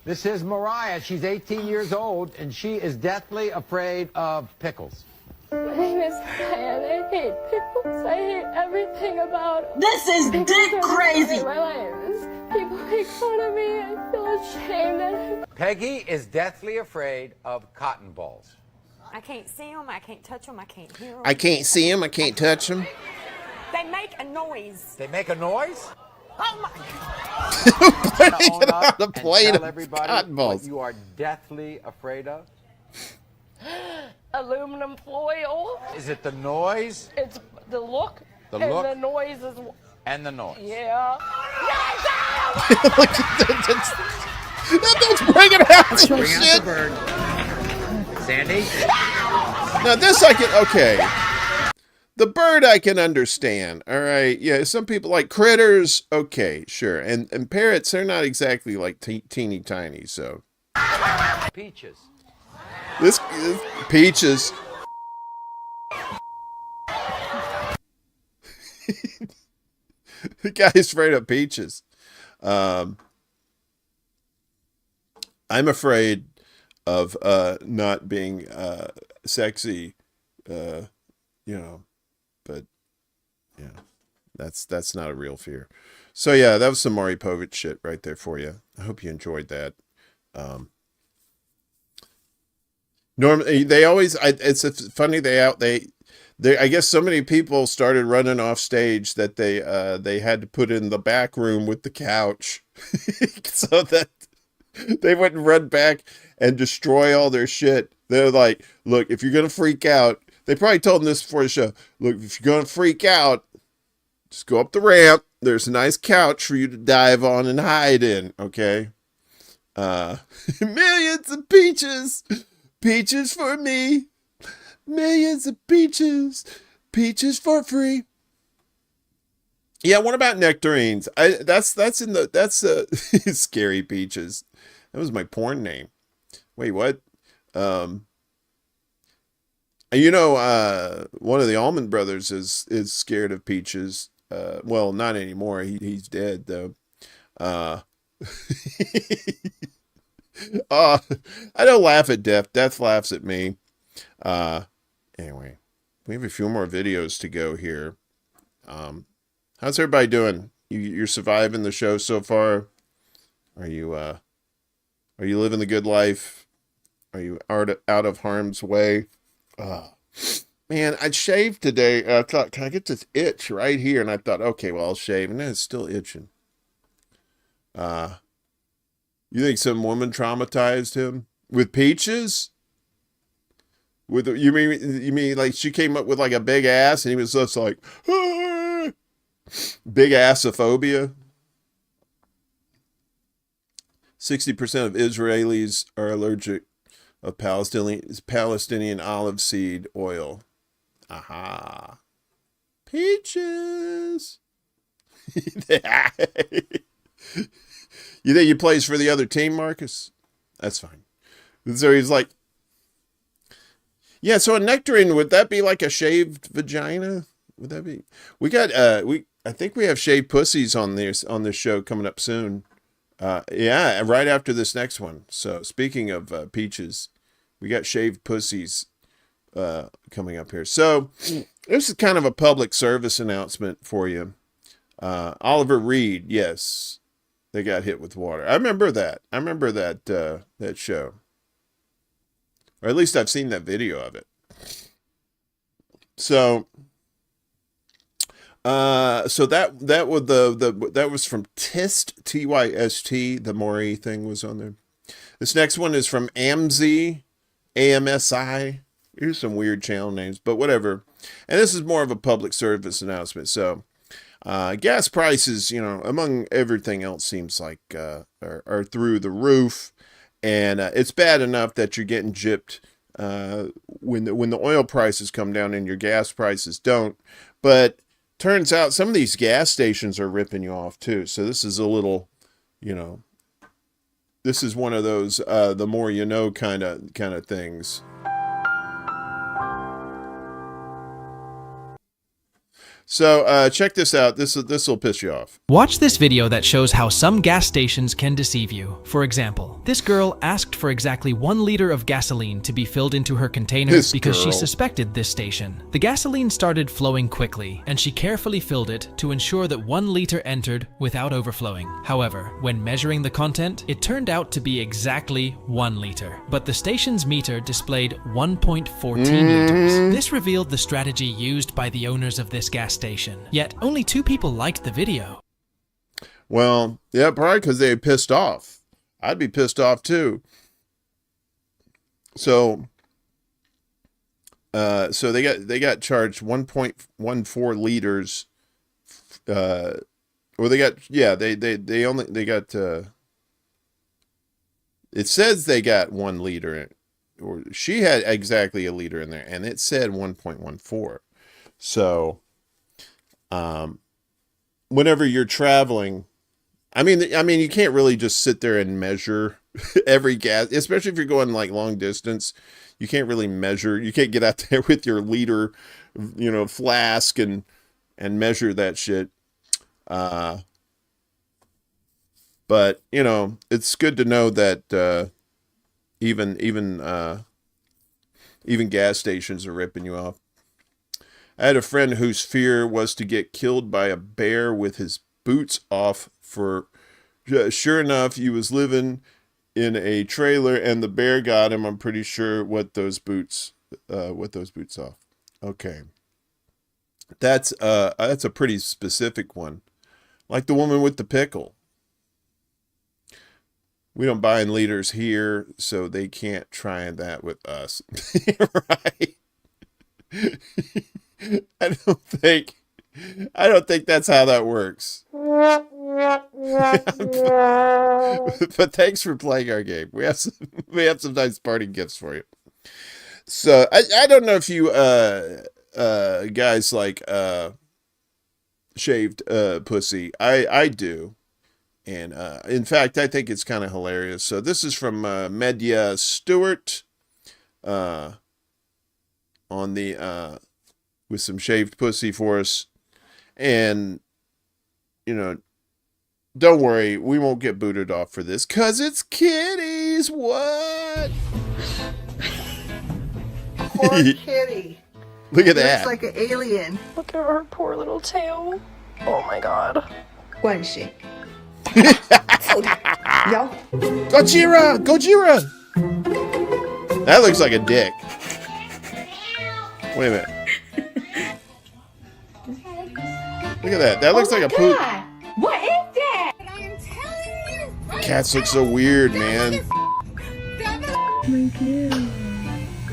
This is Mariah. She's 18 years old, and she is deathly afraid of pickles. My name is Mariah, and I hate pickles. I hate everything about them. This is Pickles dick are crazy. My life. People make fun of me. I feel ashamed. Peggy is deathly afraid of cotton balls. I can't see them, I can't touch them, I can't hear them. I can't see them. I can't touch them. They make a noise. They make a noise? Oh my Putting it on a plate tell of everybody cotton balls. what you are deathly afraid of. Aluminum foil. Is it the noise? It's the look. The and look? the noise is. And the noise. Yeah. Look at that. That's bringing out some Bring out shit. the bird. Sandy? Now this I can, okay. The bird I can understand, all right? Yeah, some people like critters, okay, sure. And parrots, they're not exactly like teeny tiny, so. Peaches. This peaches. The guy's afraid of peaches. I'm afraid of not being sexy, you know, but yeah, that's not a real fear. So yeah, that was some Maury Povich shit right there for you. I hope you enjoyed that. Normally they always, it's funny they I guess so many people started running off stage that they had to put in the back room with the couch so that they wouldn't run back and destroy all their shit. They're like, look, if you're going to freak out, they probably told them this before the show. Look, if you're going to freak out, just go up the ramp. There's a nice couch for you to dive on and hide in. Okay. Millions of peaches, peaches for me. Millions of peaches, peaches for free. Yeah, what about nectarines? That's Scary Peaches. That was my porn name. Wait, what? You know, one of the Allman Brothers is scared of peaches. Well, not anymore. He's dead though. I don't laugh at death. Death laughs at me. Anyway, we have a few more videos to go here. How's everybody doing? You're surviving the show so far? Are you living the good life? Are you out of harm's way? Man, I shaved today. I thought, can I get this itch right here? And I thought, okay, well, I'll shave. And then it's still itching. You think some woman traumatized him with peaches? You mean like she came up with like a big ass and he was just like, ah! Big assophobia? 60% of Israelis are allergic of Palestinian olive seed oil. Aha. Peaches. You think he plays for the other team, Marcus? That's fine. So he's like, yeah, so a nectarine, would that be like a shaved vagina? Would that be? We got I think we have shaved pussies on this show coming up soon. Yeah, right after this next one. So speaking of peaches, we got shaved pussies coming up here. So this is kind of a public service announcement for you. Oliver Reed, yes, they got hit with water. I remember that. That show. Or at least I've seen that video of it. So that was from Tyst, TYST. The Maury thing was on there. This next one is from AMSI, AMSI. Here's some weird channel names, but whatever. And this is more of a public service announcement. So gas prices, among everything else, seems like are through the roof. And it's bad enough that you're getting gypped when the oil prices come down and your gas prices don't. But turns out some of these gas stations are ripping you off too. So this is a little, this is one of those the more you know kind of things. So check this out. This will piss you off. Watch this video that shows how some gas stations can deceive you. For example, this girl asked for exactly 1 liter of gasoline to be filled into her container because she suspected this station. The gasoline started flowing quickly, and she carefully filled it to ensure that 1 liter entered without overflowing. However, when measuring the content, it turned out to be exactly 1 liter. But the station's meter displayed 1.14 liters. This revealed the strategy used by the owners of this gas station. Yet only 2 people liked the video. Well, yeah, probably because they pissed off. I'd be pissed off too. So they got charged 1.14 liters. Or they got it says they got 1 liter, or she had exactly a liter in there, and it said 1.14. So whenever you're traveling, I mean, you can't really just sit there and measure every gas, especially if you're going like long distance. You can't really measure. You can't get out there with your liter, flask and measure that shit. But it's good to know that even gas stations are ripping you off. I had a friend whose fear was to get killed by a bear with his boots off. Sure enough, he was living in a trailer and the bear got him. I'm pretty sure with those boots off. Okay. That's a pretty specific one. Like the woman with the pickle. We don't buy in liters here, so they can't try that with us. Right? I don't think that's how that works. But thanks for playing our game. We have some nice party gifts for you. So I don't know if you guys like shaved pussy. I do. And in fact, I think it's kind of hilarious. So this is from Media Stewart on the with some shaved pussy for us. And don't worry, we won't get booted off for this because it's kitties. What? Poor kitty. Look at that. Looks like an alien. Look at her poor little tail. Oh my god. What is she? Yo. Gojira! That looks like a dick. Wait a minute. Look at that. That looks like a poop. What is that? Cats look so weird, man.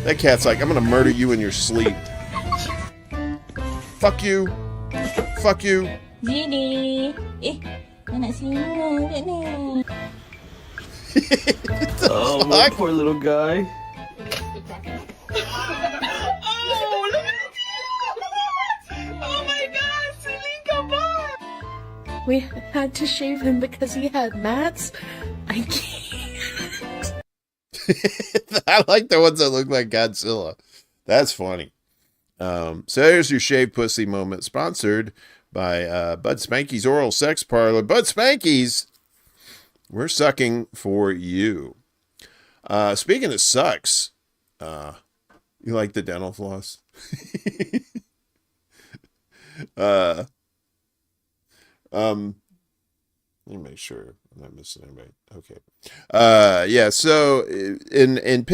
That cat's like, I'm gonna murder you in your sleep. Fuck you. Fuck you. Oh, my poor little guy. We had to shave him because he had mats. I can't. I like the ones that look like Godzilla. That's funny. So here's your shaved pussy moment, sponsored by Bud Spanky's Oral Sex Parlor. Bud Spanky's, we're sucking for you. Speaking of sucks, you like the dental floss? Let me make sure I'm not missing anybody. Okay. Yeah, so in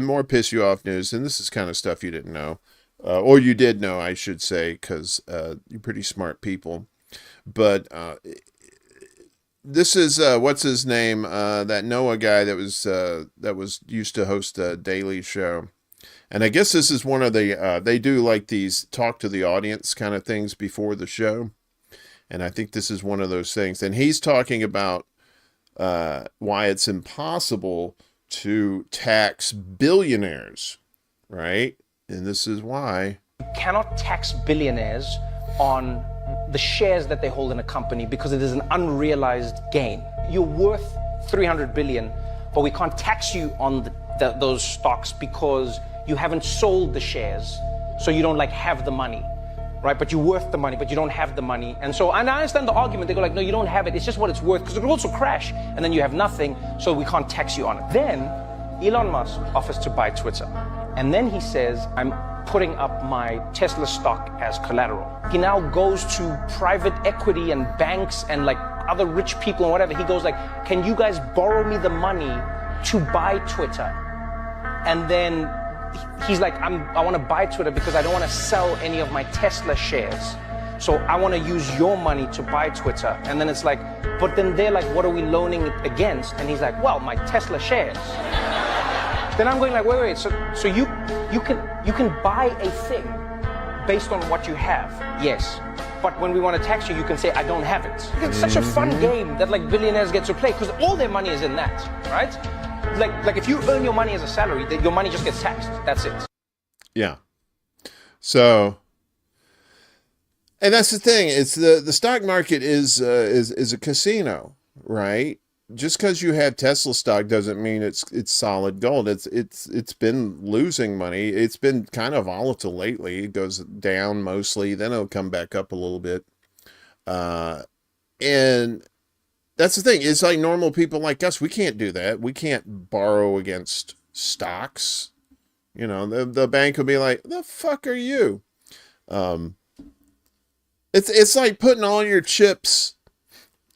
more piss you off news, and this is kind of stuff you didn't know, or you did know, I should say, because you're pretty smart people. But this is what's his name? That Noah guy that was used to host a Daily Show. And I guess this is one of the they do like these talk to the audience kind of things before the show. And I think this is one of those things. And he's talking about why it's impossible to tax billionaires, right? And this is why. You cannot tax billionaires on the shares that they hold in a company because it is an unrealized gain. You're worth 300 billion, but we can't tax you on those stocks because you haven't sold the shares, so you don't like have the money, right? But you're worth the money, but you don't have the money. And so, and I understand the argument. They go like, no, you don't have it. It's just what it's worth, because it will also crash, and then you have nothing, so we can't tax you on it. Then Elon Musk offers to buy Twitter, and then he says, I'm putting up my Tesla stock as collateral. He now goes to private equity and banks and like other rich people and whatever. He goes like, can you guys borrow me the money to buy Twitter? And then he's like, I want to buy Twitter because I don't want to sell any of my Tesla shares. So I want to use your money to buy Twitter. And then it's like, but then they're like, what are we loaning it against? And he's like, well, my Tesla shares. Then I'm going like, wait, so you can buy a thing based on what you have, yes. But when we want to tax you, you can say, I don't have it. It's such a fun game that like billionaires get to play because all their money is in that, right? Like if you earn your money as a salary, your money just gets taxed. That's it. Yeah. So, and that's the thing. It's the stock market is a casino, right? Just because you have Tesla stock doesn't mean it's solid gold. It's been losing money. It's been kind of volatile lately. It goes down mostly, then it'll come back up a little bit. And that's the thing. It's like normal people like us. We can't do that. We can't borrow against stocks. You know, the bank will be like, "The fuck are you?" It's like putting all your chips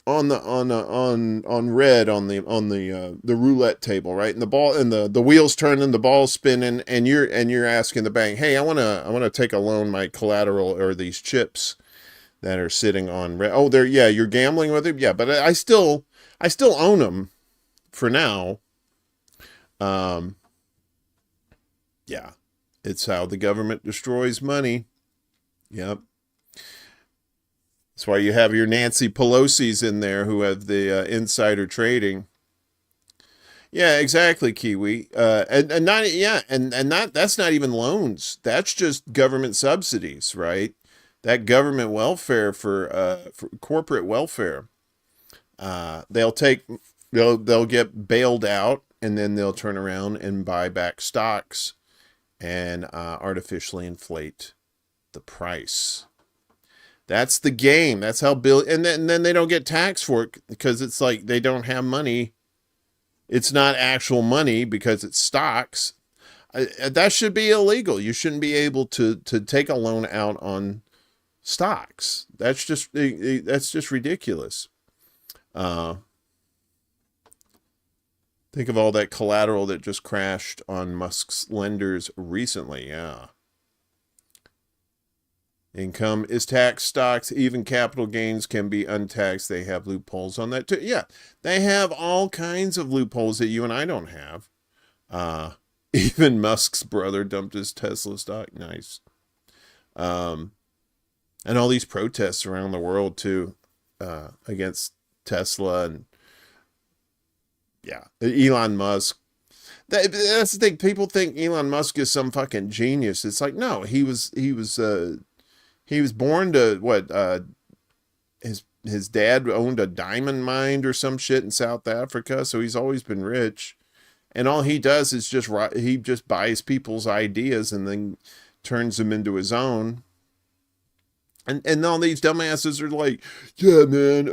on red on the roulette table, right? And the ball and the wheels turning, the ball's spinning, and you're asking the bank, "Hey, I want to take a loan, my collateral or these chips that are sitting on red." Oh, you're gambling with it. Yeah, but I still own them for now. Yeah. It's how the government destroys money. Yep. That's why you have your Nancy Pelosi's in there who have the insider trading. Yeah, exactly, Kiwi. That's not even loans. That's just government subsidies, right? That government welfare for corporate welfare. They'll get bailed out, and then they'll turn around and buy back stocks and artificially inflate the price. That's the game. That's how and then they don't get taxed for it because it's like they don't have money. It's not actual money because it's stocks. That should be illegal. You shouldn't be able to take a loan out on stocks. That's just ridiculous. Think of all that collateral that just crashed on Musk's lenders recently. Yeah. Income is taxed. Stocks, even capital gains, can be untaxed. They have loopholes on that too. Yeah, they have all kinds of loopholes that you and I don't have. Even Musk's brother dumped his Tesla stock. Nice. And all these protests around the world too, against Tesla and Elon Musk. That's the thing. People think Elon Musk is some fucking genius. It's like, no, he was born to his dad owned a diamond mine or some shit in South Africa, so he's always been rich. And all he does is he just buys people's ideas and then turns them into his own. And all these dumbasses are like, yeah, man,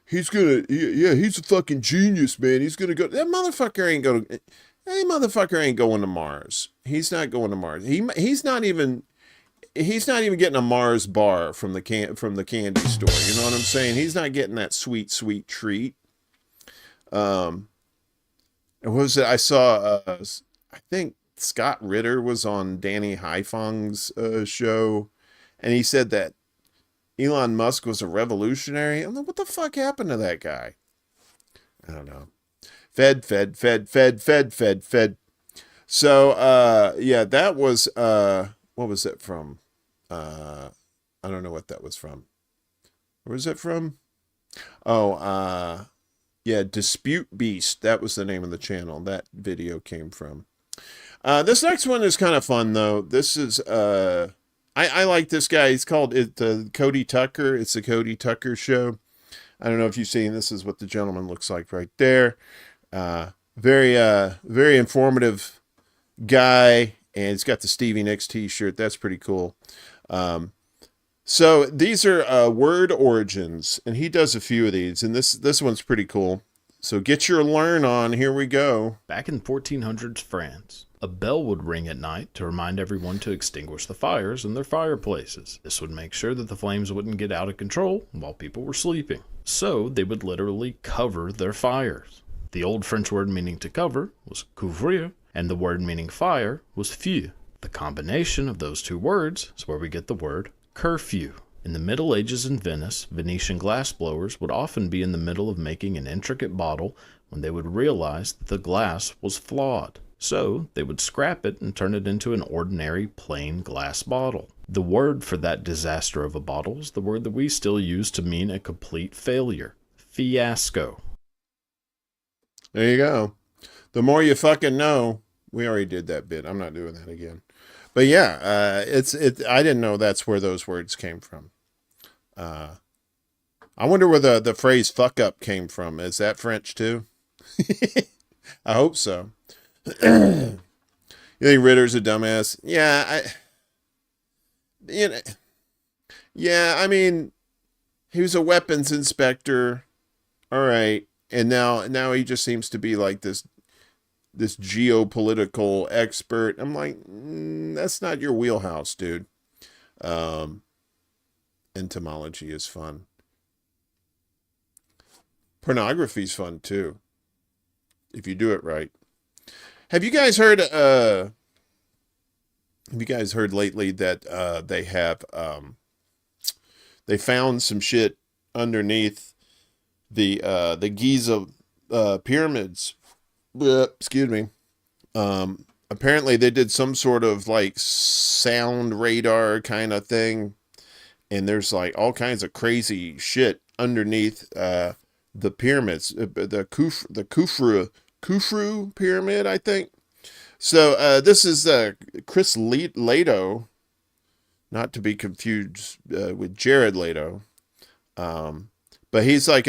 he's a fucking genius, man. He's gonna go. That motherfucker ain't going to Mars. He's not going to Mars. He's not even getting a Mars bar from the candy store. You know what I'm saying? He's not getting that sweet treat. And what was it? I saw, I think Scott Ritter was on Danny Haifong's show, and he said that Elon Musk was a revolutionary. I'm like, what the fuck happened to that guy? I don't know. Fed. So, that was, what was it from? I don't know what that was from. Where was it from? Yeah, Dispute Beast. That was the name of the channel that video came from. This next one is kind of fun, though. This is, I like this guy. He's called Cody Tucker. It's the Cody Tucker Show. I don't know if you've seen, this is what the gentleman looks like right there. Very informative guy. And he's got the Stevie Nicks t-shirt. That's pretty cool. So these are word origins, and he does a few of these, and this one's pretty cool. So get your learn on. Here we go. Back in 1400s France, a bell would ring at night to remind everyone to extinguish the fires in their fireplaces. This would make sure that the flames wouldn't get out of control while people were sleeping. So they would literally cover their fires. The old French word meaning to cover was couvrir, and the word meaning fire was feu. The combination of those two words is where we get the word curfew. In the Middle Ages in Venice, Venetian glassblowers would often be in the middle of making an intricate bottle when they would realize that the glass was flawed. So they would scrap it and turn it into an ordinary plain glass bottle. The word for that disaster of a bottle is the word that we still use to mean a complete failure. Fiasco. There you go. The more you fucking know. We already did that bit. I'm not doing that again. But yeah, I didn't know that's where those words came from. I wonder where the phrase fuck up came from. Is that French too? I hope so. You think Ritter's a dumbass? Yeah, I mean, he was a weapons inspector. All right. And now he just seems to be like this geopolitical expert. I'm like, that's not your wheelhouse, dude. Entomology is fun. Pornography's fun too, if you do it right. Have you guys heard lately that they found some shit underneath the Giza pyramids? Excuse me. Apparently they did some sort of like sound radar kind of thing, and there's like all kinds of crazy shit underneath the pyramids, the Khufu pyramid, I think. So this is Chris Leto, not to be confused with Jared Leto, but he's like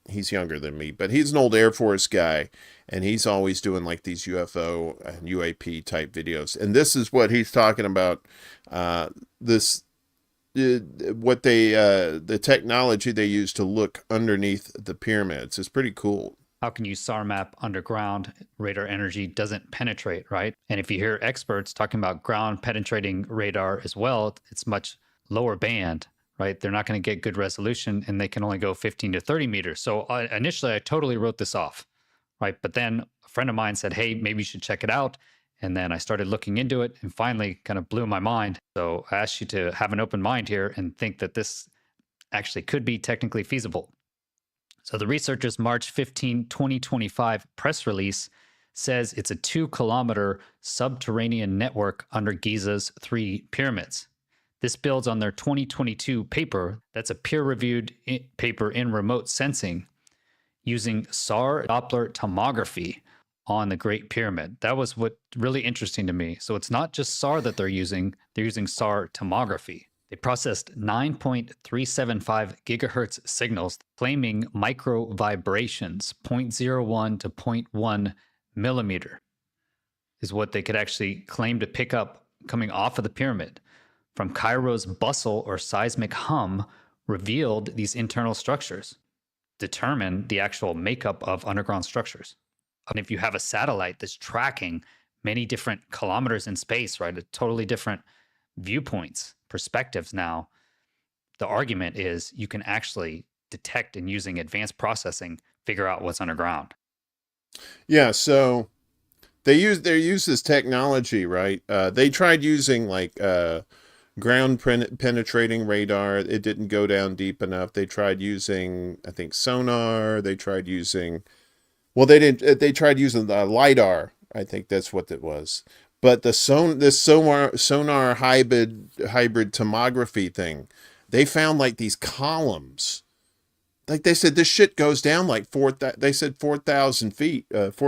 he's younger than me, but he's an old Air Force guy, and he's always doing like these UFO and UAP type videos. And this is what he's talking about. The technology they use to look underneath the pyramids is pretty cool. How can you SAR map underground? Radar energy doesn't penetrate, right? And if you hear experts talking about ground penetrating radar as well, it's much lower band, right? They're not going to get good resolution, and they can only go 15 to 30 meters. So initially, I totally wrote this off, right? But then a friend of mine said, hey, maybe you should check it out. And then I started looking into it and finally kind of blew my mind. So I asked you to have an open mind here and think that this actually could be technically feasible. So the researchers' March 15, 2025 press release says it's a 2-kilometer subterranean network under Giza's 3 pyramids. This builds on their 2022 paper that's a peer-reviewed paper in remote sensing using SAR Doppler tomography on the Great Pyramid. That was what really interesting to me. So it's not just SAR that they're using SAR tomography. They processed 9.375 gigahertz signals, claiming micro vibrations, 0.01 to 0.1 millimeter is what they could actually claim to pick up coming off of the pyramid. From Cairo's bustle or seismic hum revealed these internal structures, determine the actual makeup of underground structures. And if you have a satellite that's tracking many different kilometers in space, right, totally different viewpoints, perspectives now, the argument is you can actually detect and using advanced processing, figure out what's underground. Yeah, so they use this technology, right? They tried using like ground penetrating radar. It didn't go down deep enough. They tried using, I think, sonar. They tried using, well, they didn't. They tried using the LiDAR. I think that's what it was. But this sonar hybrid tomography thing, they found like these columns. Like they said, this shit goes down like 4,000 feet. Was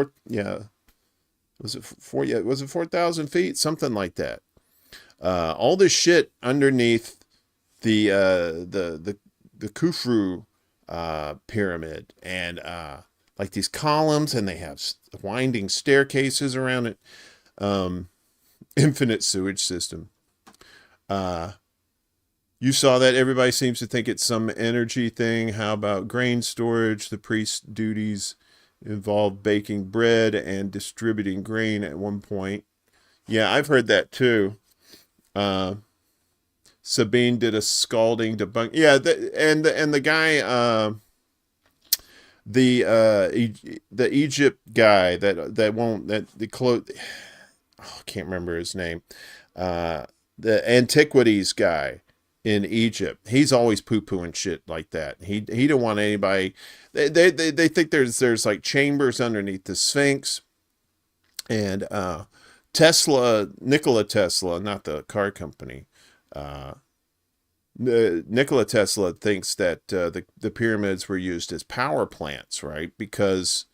it 4,000 feet? Something like that. All this shit underneath the Khufu pyramid, and like these columns, and they have winding staircases around it. Infinite sewage system. You saw that. Everybody seems to think it's some energy thing. How about grain storage? The priest's duties involved baking bread and distributing grain at one point. Yeah, I've heard that too. Sabine did a scalding debunk. Yeah, and the guy, the Egypt guy I can't remember his name. The antiquities guy in Egypt, he's always poo-pooing shit like that. He don't want anybody. They think there's like chambers underneath the Sphinx, and Nikola Tesla, not the car company. Nikola Tesla thinks that the pyramids were used as power plants, right? Because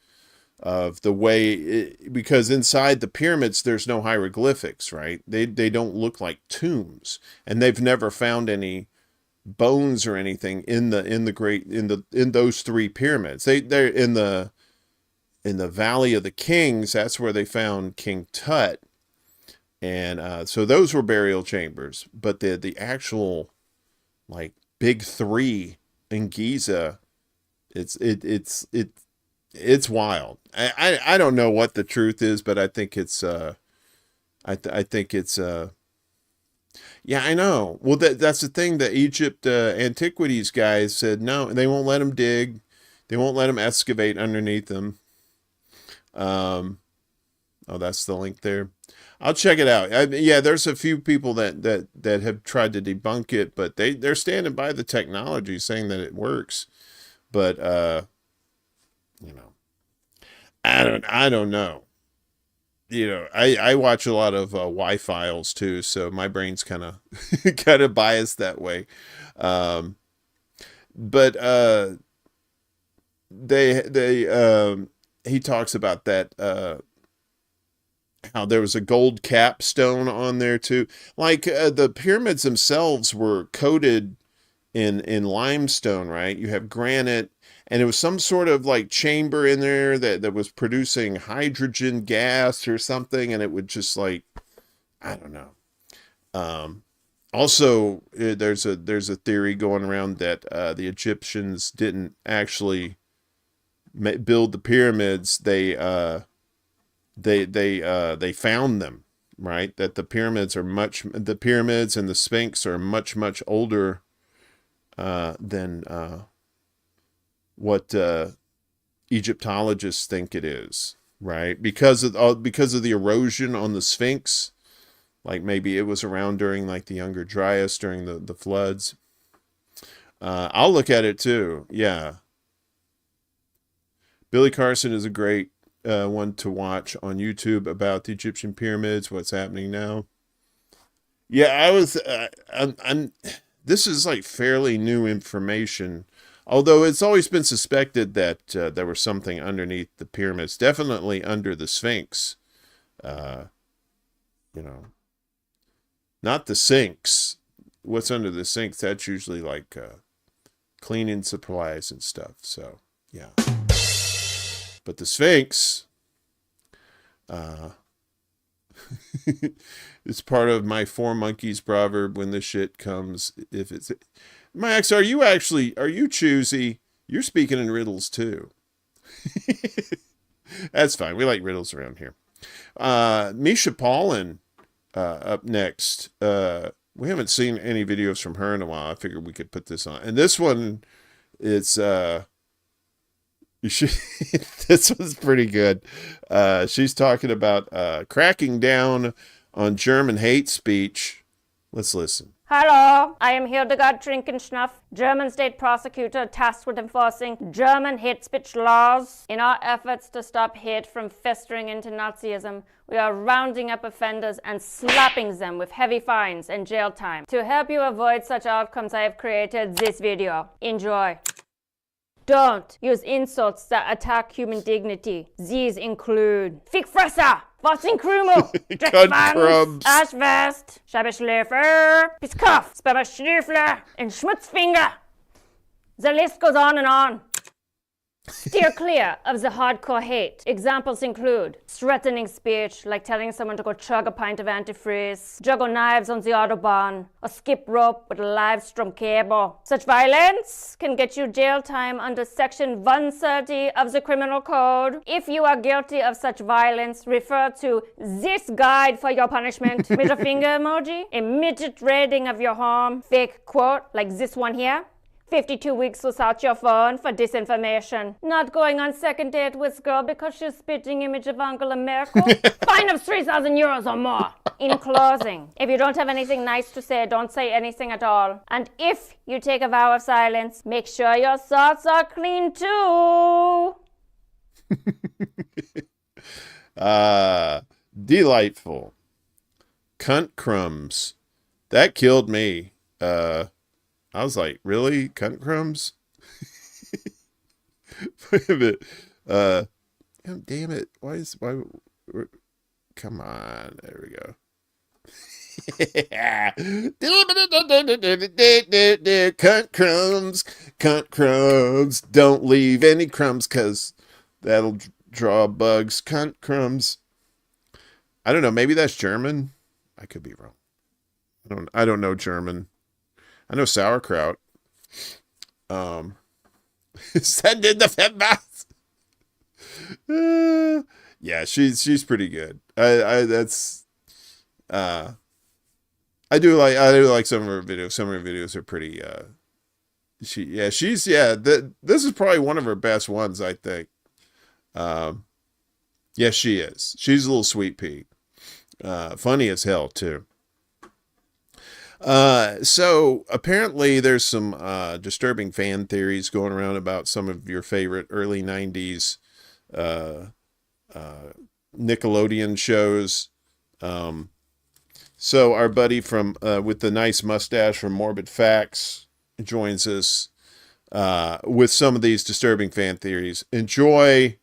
of the way, because inside the pyramids there's no hieroglyphics, right? They don't look like tombs, and they've never found any bones or anything in those three pyramids. They're in the Valley of the Kings. That's where they found King Tut, and so those were burial chambers. But the actual like big three in Giza, it's wild. I don't know what the truth is, but I think it's yeah, I know. Well, that's the thing. The Egypt antiquities guys said no, they won't let them dig. They won't let them excavate underneath them. Oh, that's the link there. I'll check it out. Yeah, there's a few people that have tried to debunk it, but they're standing by the technology, saying that it works. But you know, I don't know. You know, I watch a lot of Y-Files too, so my brain's kind of biased that way. But he talks about that how there was a gold capstone on there too. Like the pyramids themselves were coated in limestone, right? You have granite, and it was some sort of like chamber in there that was producing hydrogen gas or something, and it would just like, I don't know. Also, there's a theory going around that the Egyptians didn't actually build the pyramids. They found them, right? That the pyramids and the Sphinx are much older than what Egyptologists think it is, right? Because of the erosion on the Sphinx. Like maybe it was around during like the Younger Dryas, during the floods. I'll look at it too. Yeah. Billy Carson is a great one to watch on YouTube about the Egyptian pyramids, what's happening now. Yeah, this is like fairly new information, although it's always been suspected that there was something underneath the pyramids, definitely under the Sphinx. You know, not the sinks. What's under the sinks? That's usually like cleaning supplies and stuff. So yeah. But the Sphinx, it's part of my 4 monkeys proverb. When the shit comes, if it's Max, are you choosy? You're speaking in riddles too. That's fine. We like riddles around here. Misha Paulin, up next. We haven't seen any videos from her in a while. I figured we could put this on. And this one, it's this was pretty good. She's talking about cracking down on German hate speech. Let's listen. Hello, I am Hildegard Trinkenschnuff, German state prosecutor tasked with enforcing German hate speech laws. In our efforts to stop hate from festering into Nazism, We are rounding up offenders and slapping them with heavy fines and jail time. To help you avoid such outcomes, I have created this video. Enjoy. Don't use insults that attack human dignity. These include Fick Fresse, Was sind Krümel, Dreckswagens, Arschwest, Scheibeschläfer, Pisskopf, Sperberschnüffler, and Schmutzfinger. The list goes on and on. Steer clear of the hardcore hate. Examples include threatening speech, like telling someone to go chug a pint of antifreeze, juggle knives on the Autobahn, or skip rope with a live strum cable. Such violence can get you jail time under Section 130 of the Criminal Code. If you are guilty of such violence, refer to this guide for your punishment. Middle finger emoji, a midget rating of your home, fake quote like this one here. 52 weeks without your phone for disinformation. Not going on second date with girl because she's spitting image of Angela Merkel. Fine of 3,000 euros or more. In closing, if you don't have anything nice to say, don't say anything at all. And if you take a vow of silence, make sure your thoughts are clean too. Delightful. Cunt crumbs. That killed me. I was like, really? Cunt crumbs? Wait a minute. Damn it. Why? Come on. There we go. Cunt crumbs. Cunt crumbs. Don't leave any crumbs because that'll draw bugs. Cunt crumbs. I don't know. Maybe that's German. I could be wrong. I don't know German. I know sauerkraut. Send in the FedMath. Yeah, she's pretty good. I do like some of her videos. Some of her videos are pretty. This is probably one of her best ones, I think. Yeah, she is. She's a little sweet pea. Funny as hell too. So apparently there's some disturbing fan theories going around about some of your favorite early 90s Nickelodeon shows. So our buddy from with the nice mustache from Morbid Facts joins us with some of these disturbing fan theories. Enjoy.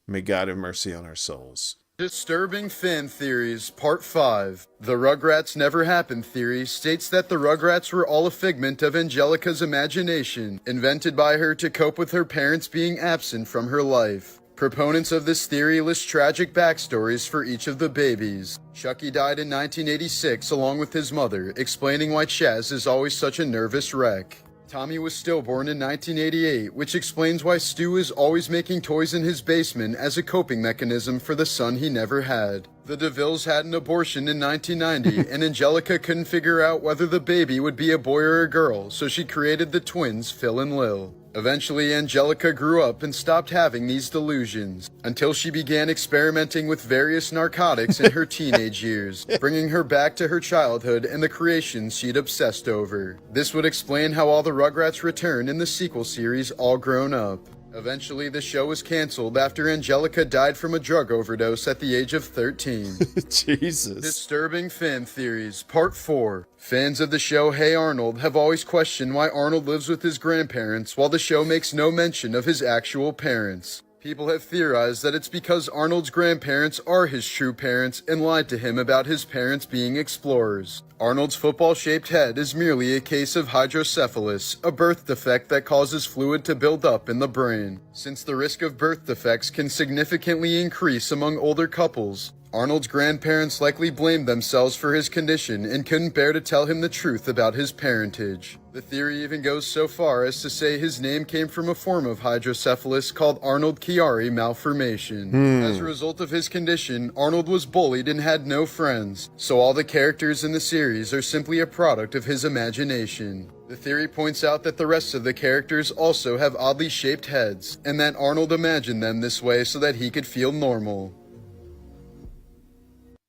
May God have mercy on our souls. Disturbing Fan Theories, Part 5. The Rugrats Never Happened theory states that the Rugrats were all a figment of Angelica's imagination, invented by her to cope with her parents being absent from her life. Proponents of this theory list tragic backstories for each of the babies. Chucky died in 1986 along with his mother, explaining why Chaz is always such a nervous wreck. Tommy was stillborn in 1988, which explains why Stu is always making toys in his basement as a coping mechanism for the son he never had. The DeVilles had an abortion in 1990, and Angelica couldn't figure out whether the baby would be a boy or a girl, so she created the twins Phil and Lil. Eventually, Angelica grew up and stopped having these delusions, until she began experimenting with various narcotics in her teenage years, bringing her back to her childhood and the creations she'd obsessed over. This would explain how all the Rugrats return in the sequel series All Grown Up. Eventually, the show was canceled after Angelica died from a drug overdose at the age of 13. Jesus. Disturbing Fan Theories, Part 4. Fans of the show Hey Arnold have always questioned why Arnold lives with his grandparents while the show makes no mention of his actual parents. People have theorized that it's because Arnold's grandparents are his true parents and lied to him about his parents being explorers. Arnold's football-shaped head is merely a case of hydrocephalus, a birth defect that causes fluid to build up in the brain. Since the risk of birth defects can significantly increase among older couples, Arnold's grandparents likely blamed themselves for his condition and couldn't bear to tell him the truth about his parentage. The theory even goes so far as to say his name came from a form of hydrocephalus called Arnold-Chiari malformation. As a result of his condition, Arnold was bullied and had no friends, so all the characters in the series are simply a product of his imagination. The theory points out that the rest of the characters also have oddly shaped heads, and that Arnold imagined them this way so that he could feel normal.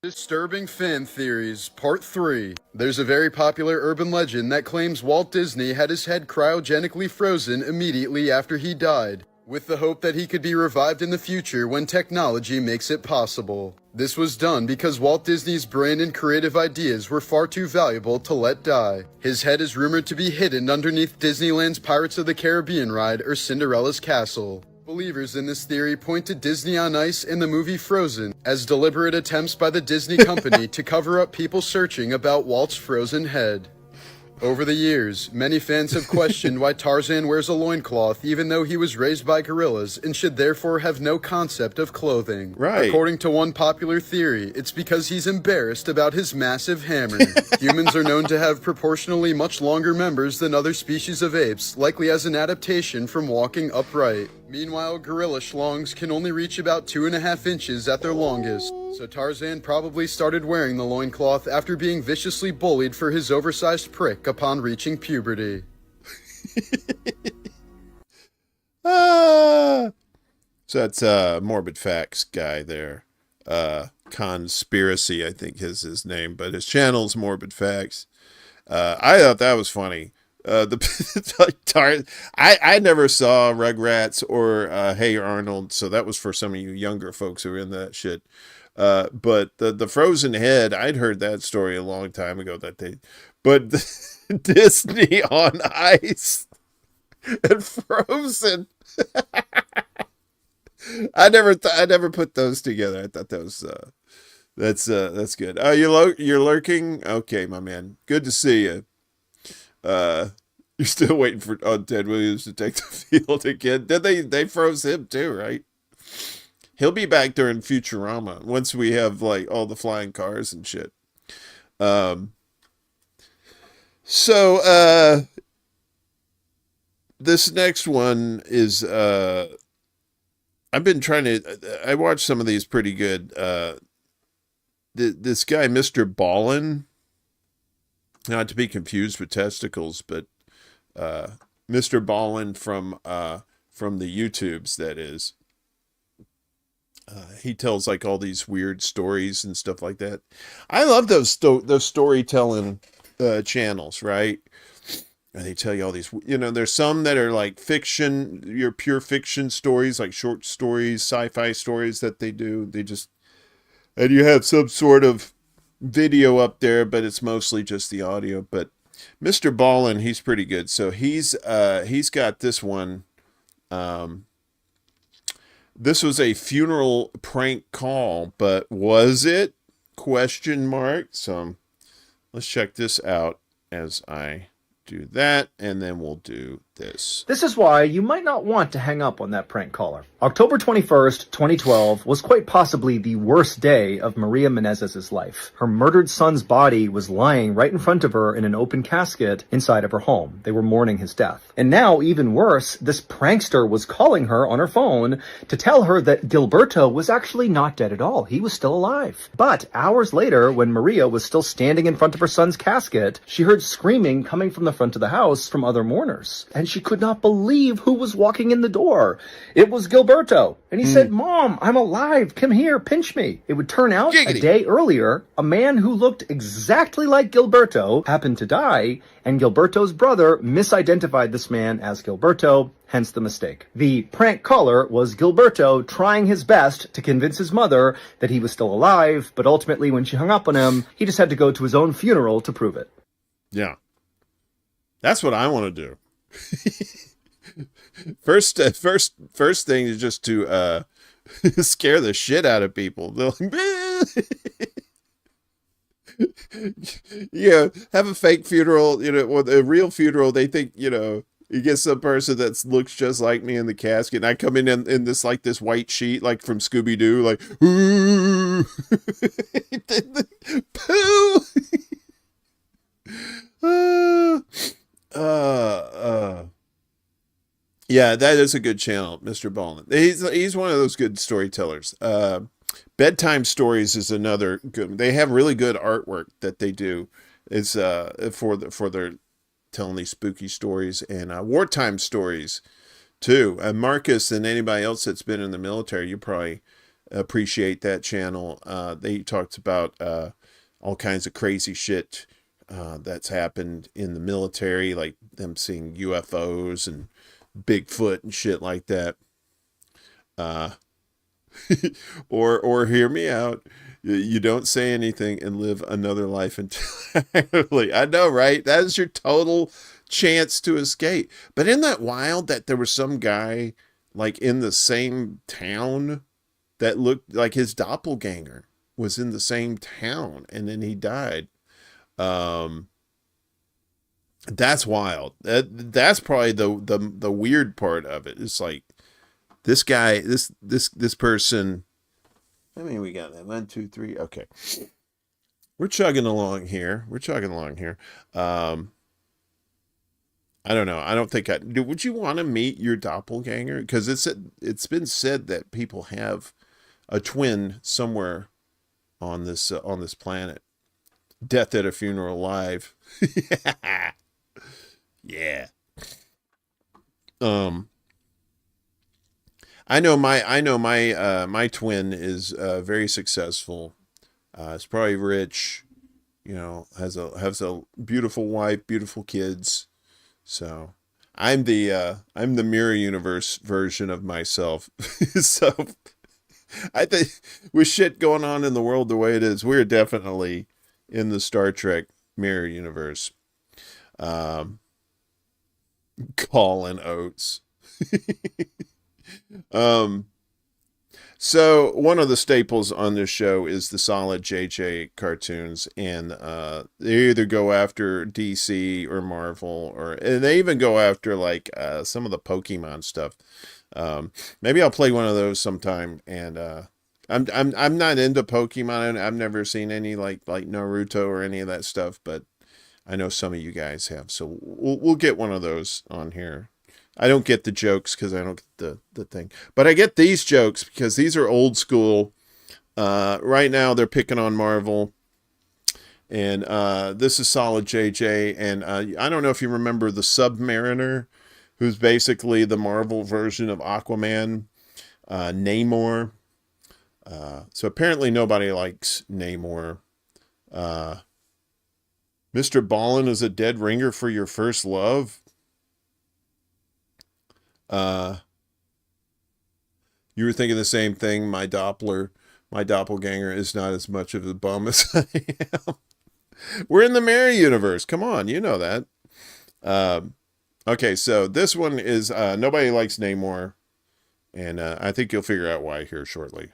Disturbing Fan Theories, Part 3. There's a very popular urban legend that claims Walt Disney had his head cryogenically frozen immediately after he died. with the hope that he could be revived in the future when technology makes it possible. This was done because Walt Disney's brain and creative ideas were far too valuable to let die. His head is rumored to be hidden underneath Disneyland's Pirates of the Caribbean ride or Cinderella's castle. Believers in this theory point to Disney on Ice and the movie Frozen as deliberate attempts by the Disney company to cover up people searching about Walt's frozen head. Over the years, many fans have questioned why Tarzan wears a loincloth even though he was raised by gorillas and should therefore have no concept of clothing. Right. According to one popular theory, it's because he's embarrassed about his massive hammer. Humans are known to have proportionally much longer members than other species of apes, likely as an adaptation from walking upright. Meanwhile, gorilla schlongs can only reach about 2.5 inches at their longest. So Tarzan probably started wearing the loincloth after being viciously bullied for his oversized prick upon reaching puberty. So that's Morbid Facts guy there. Conspiracy, I think is his name, but his channel's Morbid Facts. I thought that was funny. I never saw Rugrats or Hey Arnold, so that was for some of you younger folks who are in that shit. But the frozen head, I'd heard that story a long time ago but Disney on Ice and Frozen. I never put those together. I thought that was that's good. Oh, you're lurking? Okay, my man. Good to see you. You're still waiting for Ted Williams to take the field again. Did they froze him too, right? He'll be back during Futurama once we have like all the flying cars and shit. So this next one is I've been trying to I watched some of these pretty good. This guy, Mr. Ballin, not to be confused with testicles, but Mr. Ballin from the YouTubes, that is. He tells like all these weird stories and stuff like that. I love those storytelling channels, right? And they tell you all these, there's some that are like fiction, your pure fiction stories, like short stories, sci-fi stories that they do. And you have some sort of video up there, but it's mostly just the audio. But Mr. Ballin, he's pretty good. So he's got this one. This was a funeral prank call, but was it? ? So let's check this out as I do that, and then we'll do this. This is why you might not want to hang up on that prank caller. October 21st, 2012 was quite possibly the worst day of Maria Menezes' life. Her murdered son's body was lying right in front of her in an open casket inside of her home. They were mourning his death. And now, even worse, this prankster was calling her on her phone to tell her that Gilberto was actually not dead at all. He was still alive. But hours later, when Maria was still standing in front of her son's casket, she heard screaming coming from the front of the house from other mourners. And she could not believe who was walking in the door. It was Gilberto. And he said, "Mom, I'm alive. Come here, pinch me." It would turn out a day earlier, a man who looked exactly like Gilberto happened to die, and Gilberto's brother misidentified this man as Gilberto, hence the mistake. The prank caller was Gilberto trying his best to convince his mother that he was still alive, but ultimately when she hung up on him, he just had to go to his own funeral to prove it. Yeah. That's what I want to do. First thing is just to scare the shit out of people. They're like, yeah, have a fake funeral, or a real funeral. They think, you get some person that looks just like me in the casket, and I come in this like this white sheet, like from Scooby-Doo, like, ooh, poo. Yeah, that is a good channel, Mr. Ballin. He's one of those good storytellers. Bedtime Stories is another good. They have really good artwork that they do. It's for their telling these spooky stories and wartime stories too. Marcus and anybody else that's been in the military, you probably appreciate that channel. They talked about all kinds of crazy shit that's happened in the military, like them seeing UFOs and Bigfoot and shit like that. Or hear me out. You don't say anything and live another life entirely. I know, right? That is your total chance to escape. But isn't that wild that there was some guy like in the same town that looked like his doppelganger was in the same town and then he died? That's wild. That's probably the weird part of it. It's like this guy, this person. I mean, we got that 1, 2, 3. Okay, we're chugging along here. I don't know. I don't think would you want to meet your doppelganger? Because it's been said that people have a twin somewhere on this planet. Death at a Funeral Live. Yeah. I know my twin is very successful. Is probably rich, has a beautiful wife, beautiful kids. So I'm the mirror universe version of myself. So I think with shit going on in the world the way it is, we're definitely in the Star Trek mirror universe. Colin Oates. So one of the staples on this show is the Solidjj cartoons, and they either go after DC or Marvel, and they even go after like some of the Pokemon stuff. Maybe I'll play one of those sometime. And I'm not into Pokemon. I've never seen any like Naruto or any of that stuff, but I know some of you guys have, so we'll get one of those on here. I don't get the jokes because I don't get the thing. But I get these jokes because these are old school. Right now they're picking on Marvel. And this is Solidjj. And I don't know if you remember the Submariner, who's basically the Marvel version of Aquaman, Namor. So apparently nobody likes Namor. Mr. Ballin is a dead ringer for your first love. You were thinking the same thing. My doppelganger is not as much of a bum as I am. We're in the mirror universe. Come on, you know that. Okay, so this one is nobody likes Namor, and I think you'll figure out why here shortly.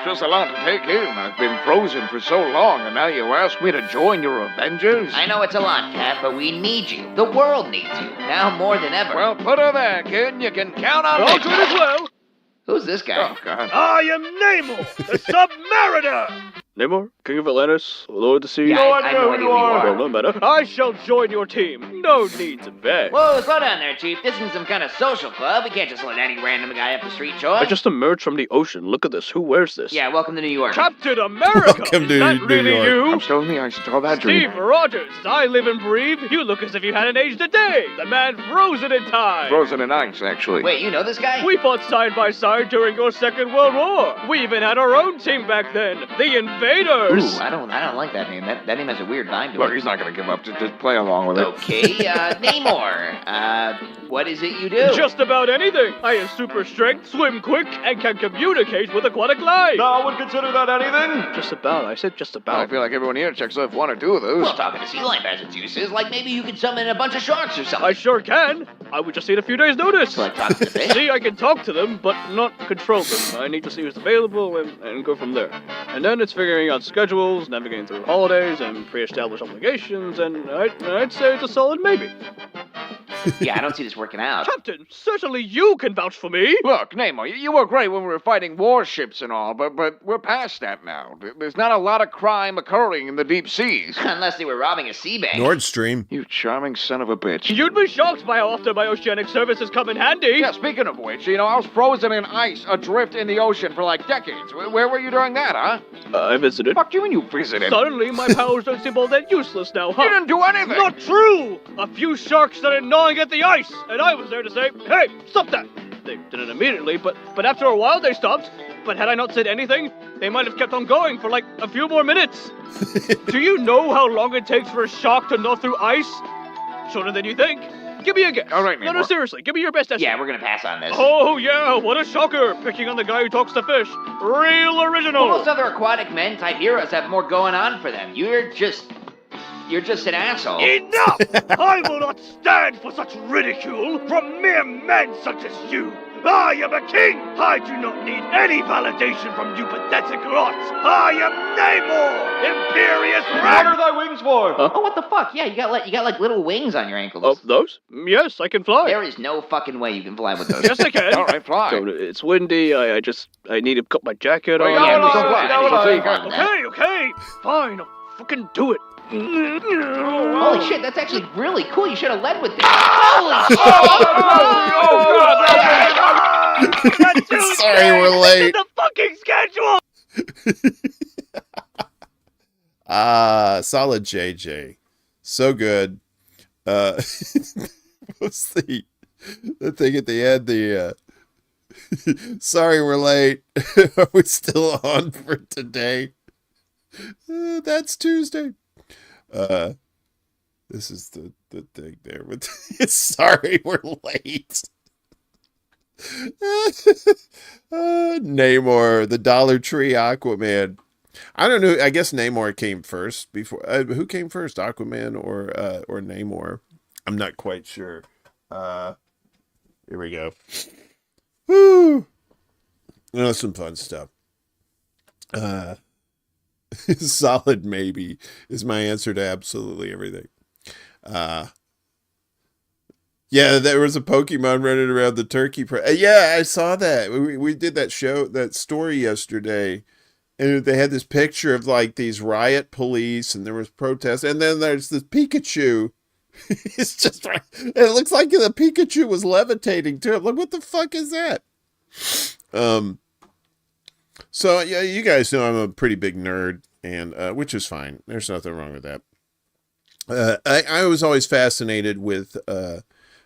Just a lot to take in. I've been frozen for so long, and now you ask me to join your Avengers? I know it's a lot, Cap, but we need you. The world needs you, now more than ever. Well, put her there, kid, and you can count on me. All good as well. Who's this guy? Oh, God. I am Namor, the Submariner! Namor, King of Atlantis, Lord of the Sea. Yeah, I know who you are. Well, no matter. I shall join your team. No need to beg. Whoa, slow down there, Chief. This isn't some kind of social club. We can't just let any random guy up the street join. I just emerged from the ocean. Look at this. Who wears this? Yeah, welcome to New York. Captain America! Welcome to Is that New really York. you? I'm telling you, I saw that dream. Steve Rogers, I live and breathe. You look as if you hadn't aged a day. The man frozen in time. Frozen in ice, actually. Wait, you know this guy? We fought side by side during your Second World War. We even had our own team back then, the Invaders. Ooh, I don't like that name. That name has a weird vibe to Look, it. he's not going to give up. Just play along with it. Okay, Namor. What is it you do? Just about anything. I have super strength, swim quick, and can communicate with aquatic life. No, I wouldn't consider that anything. Just about. I said just about. I feel like everyone here checks off 1 or 2 of those. Well, talking to sea life has its uses. Like maybe you could summon a bunch of sharks or something. I sure can. I would just need a few days' notice. Like talking to fish? See, I can talk to them, but not control them. I need to see who's available and go from there. And then it's figuring out schedules, navigating through holidays, and pre-established obligations, and I'd say it's a solid maybe. Yeah, I don't see this working out. Captain, certainly you can vouch for me. Look, Namor, you were great when we were fighting warships and all, but we're past that now. There's not a lot of crime occurring in the deep seas. Unless they were robbing a sea bank. Nord Stream. You charming son of a bitch. You'd be shocked by how often my oceanic services come in handy. Yeah, speaking of which, I was frozen in ice, adrift in the ocean for like decades. Where were you during that, huh? I visited. Fuck you when you visited. Suddenly, my powers don't seem all that useless now, huh? You didn't do anything. Not true! A few sharks started gnawing at the ice, and I was there to say, hey, stop that! They didn't immediately, but after a while they stopped. But had I not said anything, they might have kept on going for like a few more minutes. Do you know how long it takes for a shark to gnaw through ice? Shorter than you think. give me a guess. All right, No, Namor. seriously, give me your best estimate. Yeah, we're gonna pass on this. Oh, yeah, what a shocker. Picking on the guy who talks to fish. Real original. Well, most other aquatic men type heroes have more going on for them. You're just an asshole. Enough! I will not stand for such ridicule from mere men such as you. I am a king. I do not need any validation from you pathetic lots. I am Namor, Imperious Rex. What are thy wings for? Oh, what the fuck? Yeah, you got like little wings on your ankles. Those? Yes, I can fly. There is no fucking way you can fly with those. Yes, I can. All right, fly. So, it's windy. I need to cut my jacket Well, on. yeah, no, so no, fly. no, no, So you no, got- no. Okay, fine. I'll fucking do it. Holy shit, that's actually really cool. You should have led with this. Holy shit! Sorry, we're late. The fucking schedule. Solidjj. So good. What's the thing at the end? Sorry, we're late. Are we still on for today? That's Tuesday. This is the thing there with sorry we're late. Namor, the Dollar Tree Aquaman. I don't know. I guess Namor came first before. Who came first, Aquaman or Namor? I'm not quite sure. Here we go. Woo! Some fun stuff. Solid maybe is my answer to absolutely everything. Yeah, there was a Pokemon running around the turkey. Yeah, I saw that. We did that story yesterday, and they had this picture of like these riot police, and there was protests, and then there's this Pikachu. It's just right. It looks like the Pikachu was levitating too. I'm like, what the fuck is that? So yeah, you guys know I'm a pretty big nerd, and which is fine. There's nothing wrong with that. I was always fascinated with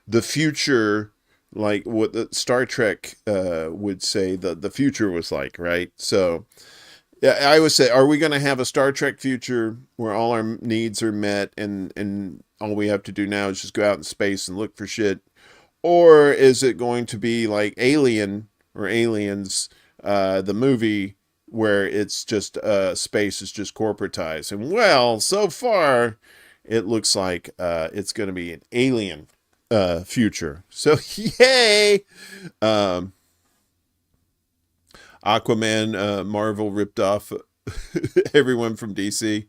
the future, like what the Star Trek would say the future was like, right? So yeah, I would say, are we going to have a Star Trek future where all our needs are met and all we have to do now is just go out in space and look for shit? Or is it going to be like Alien or Aliens, the movie, where it's just space is just corporatized? And well, so far it looks like it's going to be an alien future. So yay! Aquaman, Marvel ripped off everyone from DC.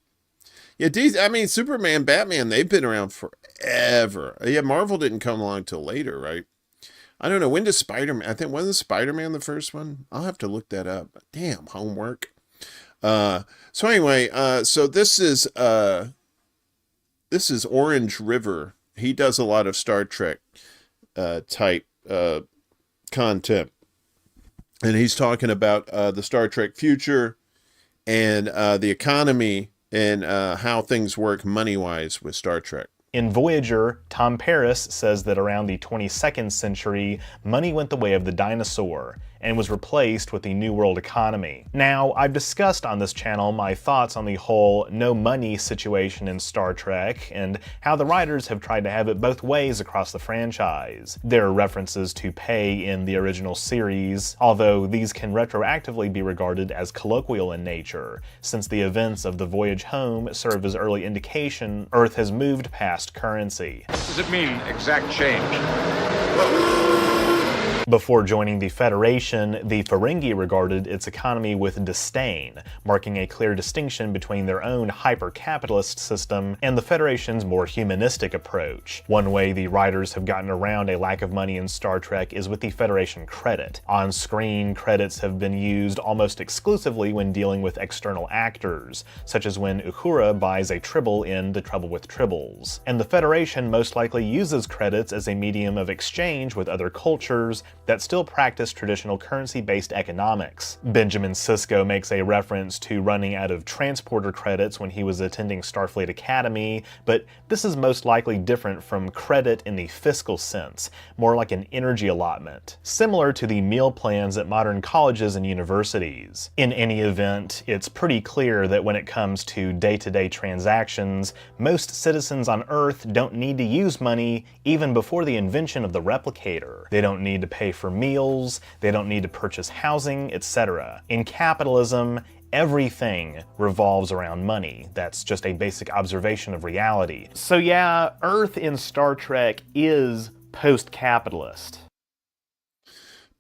Yeah, DC, I mean, Superman, Batman, they've been around forever. Yeah, Marvel didn't come along till later, right? I don't know. When does Spider-Man? I think, wasn't Spider-Man the first one? I'll have to look that up. Damn, homework. So anyway, so this is Orange River. He does a lot of Star Trek type content. And he's talking about the Star Trek future and the economy and how things work money-wise with Star Trek. In Voyager, Tom Paris says that around the 22nd century, money went the way of the dinosaur and was replaced with the New World economy. Now, I've discussed on this channel my thoughts on the whole no money situation in Star Trek and how the writers have tried to have it both ways across the franchise. There are references to pay in the original series, although these can retroactively be regarded as colloquial in nature, since the events of the voyage home serve as early indication Earth has moved past currency. Does it mean exact change? Before joining the Federation, the Ferengi regarded its economy with disdain, marking a clear distinction between their own hyper-capitalist system and the Federation's more humanistic approach. One way the writers have gotten around a lack of money in Star Trek is with the Federation credit. On-screen credits have been used almost exclusively when dealing with external actors, such as when Uhura buys a Tribble in The Trouble with Tribbles. And the Federation most likely uses credits as a medium of exchange with other cultures, that still practice traditional currency-based economics. Benjamin Sisko makes a reference to running out of transporter credits when he was attending Starfleet Academy, but this is most likely different from credit in the fiscal sense, more like an energy allotment, similar to the meal plans at modern colleges and universities. In any event, it's pretty clear that when it comes to day-to-day transactions, most citizens on Earth don't need to use money even before the invention of the replicator. They don't need to pay for meals, they don't need to purchase housing, etc. In capitalism, everything revolves around money. That's just a basic observation of reality. So yeah, Earth in Star Trek is post-capitalist.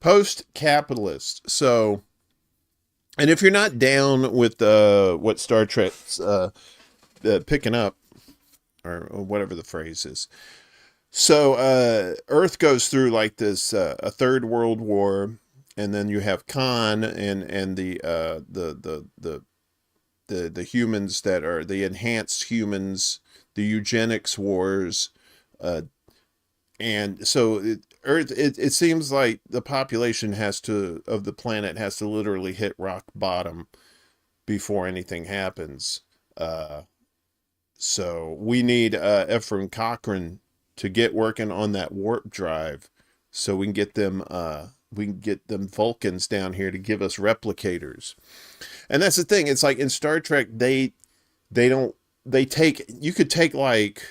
Post-capitalist. So, and if you're not down with what Star Trek's picking up, or whatever the phrase is. So Earth goes through like this a third world war, and then you have Khan and the humans that are the enhanced humans, the eugenics wars, and so Earth. It seems like the population of the planet has to literally hit rock bottom before anything happens. So we need Ephraim Cochrane to get working on that warp drive, so we can get them Vulcans down here to give us replicators. And that's the thing. It's like in Star Trek, you could take like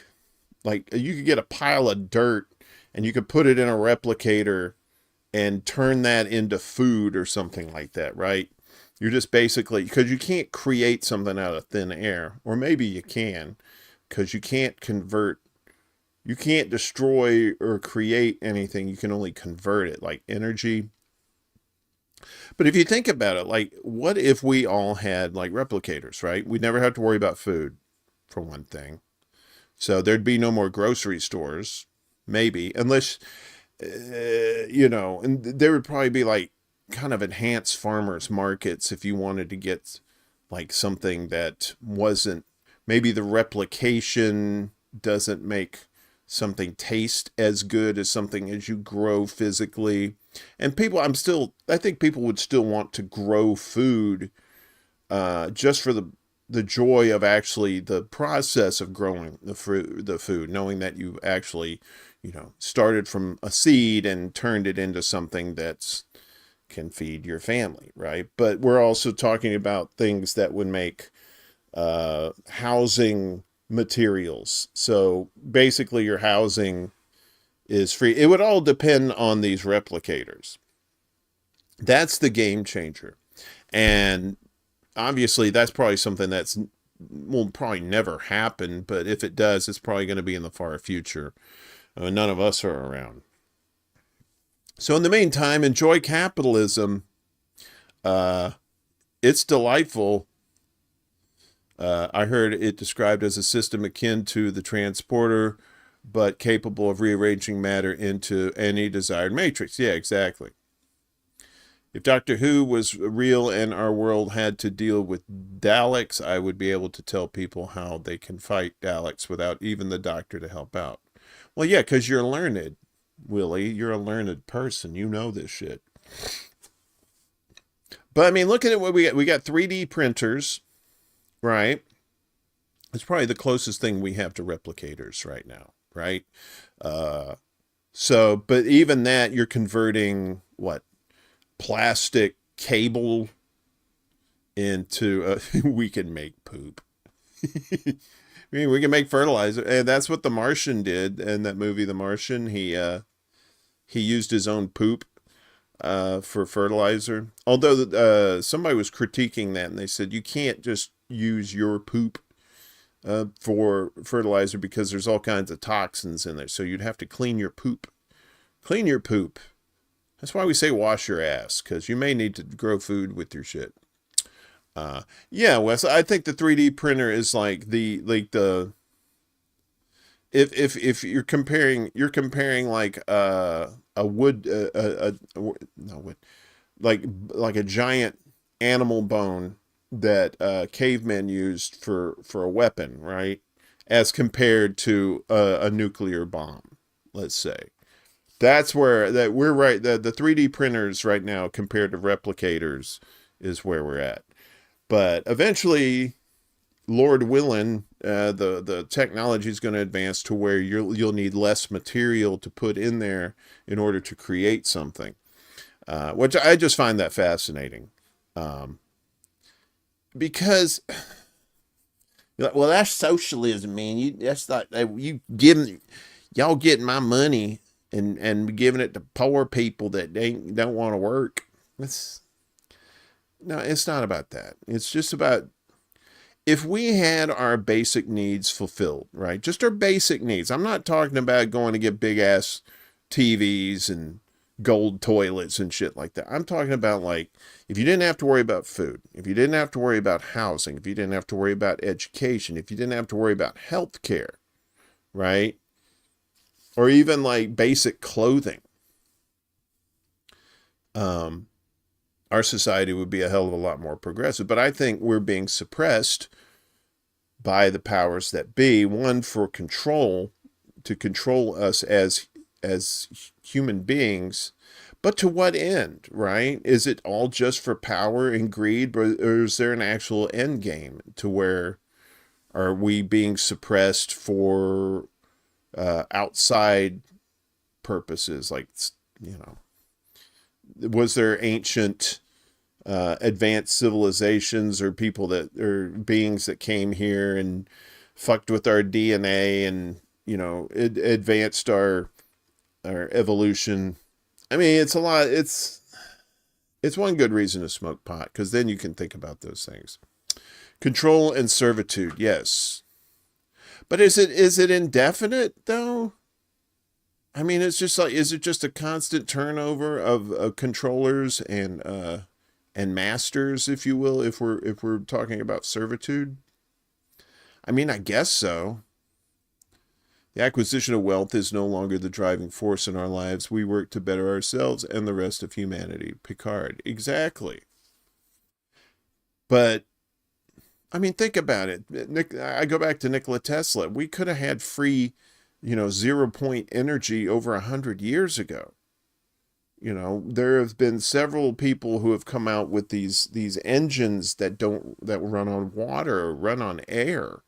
you could get a pile of dirt and you could put it in a replicator and turn that into food or something like that, right? You're just basically, because you can't create something out of thin air, or maybe you can, because you can't destroy or create anything. You can only convert it, like energy. But if you think about it, like, what if we all had like replicators, right? We'd never have to worry about food, for one thing. So there'd be no more grocery stores, maybe, unless, and there would probably be like kind of enhanced farmers markets if you wanted to get like something that wasn't, maybe the replication doesn't make something taste as good as something as you grow physically. And I think people would still want to grow food just for the joy of actually the process of growing the food, knowing that you actually, started from a seed and turned it into something that's can feed your family, right? But we're also talking about things that would make housing materials. So basically your housing is free. It would all depend on these replicators. That's the game changer. And obviously that's probably something will probably never happen, but if it does, it's probably going to be in the far future. None of us are around. So in the meantime, enjoy capitalism. It's delightful. I heard it described as a system akin to the transporter, but capable of rearranging matter into any desired matrix. Yeah, exactly. If Doctor Who was real and our world had to deal with Daleks, I would be able to tell people how they can fight Daleks without even the doctor to help out. Well, yeah, because you're learned. Willie, you're a learned person. You know this shit. But I mean, look at what we got. We got 3D printers, right? It's probably the closest thing we have to replicators right now, right? But even that, you're converting what? Plastic cable into we can make poop. I mean, we can make fertilizer, and that's what the Martian did in that movie, The Martian. He used his own poop for fertilizer. Although somebody was critiquing that, and they said you can't just use your poop for fertilizer because there's all kinds of toxins in there. So you'd have to clean your poop. Clean your poop. That's why we say wash your ass, because you may need to grow food with your shit. Yeah, Wes, I think the 3D printer is like the if you're comparing like a wood like a giant animal bone that cavemen used for a weapon, right? As compared to a nuclear bomb, let's say. That's where that we're right. The 3D printers right now compared to replicators is where we're at. But eventually, Lord willing, the technology is going to advance to where you'll need less material to put in there in order to create something, which I just find that fascinating, because well, that's socialism, man. That's like y'all getting my money and giving it to poor people that don't want to work. No, it's not about that. It's just about, if we had our basic needs fulfilled, right? Just our basic needs. I'm not talking about going to get big ass TVs and gold toilets and shit like that. I'm talking about, like, if you didn't have to worry about food, if you didn't have to worry about housing, if you didn't have to worry about education, if you didn't have to worry about health care, right? Or even like basic clothing, our society would be a hell of a lot more progressive. But I think we're being suppressed by the powers that be, one, for control, to control us as human beings, but to what end, right? Is it all just for power and greed, or is there an actual end game to where are we being suppressed for outside purposes? Like, you know, was there ancient advanced civilizations or people that, or beings that came here and fucked with our DNA and, you know, it advanced our evolution? I mean, it's a lot. It's one good reason to smoke pot, because then you can think about those things. Control and servitude, yes. But is it indefinite though? I mean, it's just like, is it just a constant turnover of controllers and masters, if you will, if we're talking about servitude? I mean, I guess so. The acquisition of wealth is no longer the driving force in our lives. We work to better ourselves and the rest of humanity. Picard. Exactly. But I mean, think about it. I go back to Nikola Tesla. We could have had free, 0-point energy over 100 years ago. There have been several people who have come out with these engines that run on water or run on air,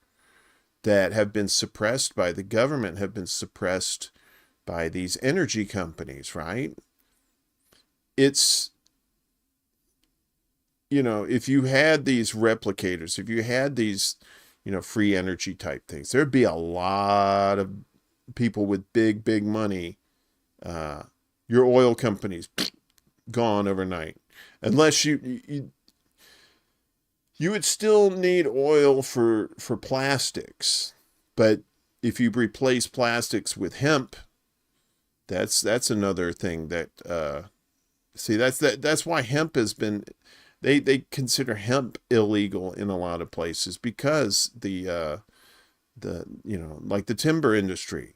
that have been suppressed by the government, have been suppressed by these energy companies, right? It's, if you had these replicators, if you had these, free energy type things, there'd be a lot of people with big, big money. Your oil companies gone overnight, unless you would still need oil for plastics. But if you replace plastics with hemp, that's another thing that, that's why hemp has been, they consider hemp illegal in a lot of places, because the timber industry,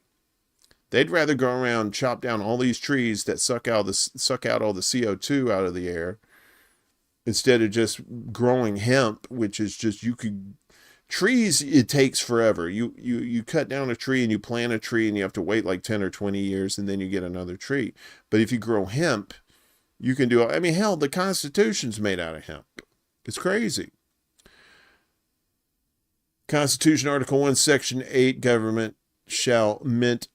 they'd rather go around, chop down all these trees that suck out all the CO2 out of the air, instead of just growing hemp, which is just, trees, it takes forever. You cut down a tree and you plant a tree and you have to wait like 10 or 20 years and then you get another tree. But if you grow hemp, you can do, I mean, hell, the Constitution's made out of hemp. It's crazy. Constitution, Article 1, Section 8, government shall mint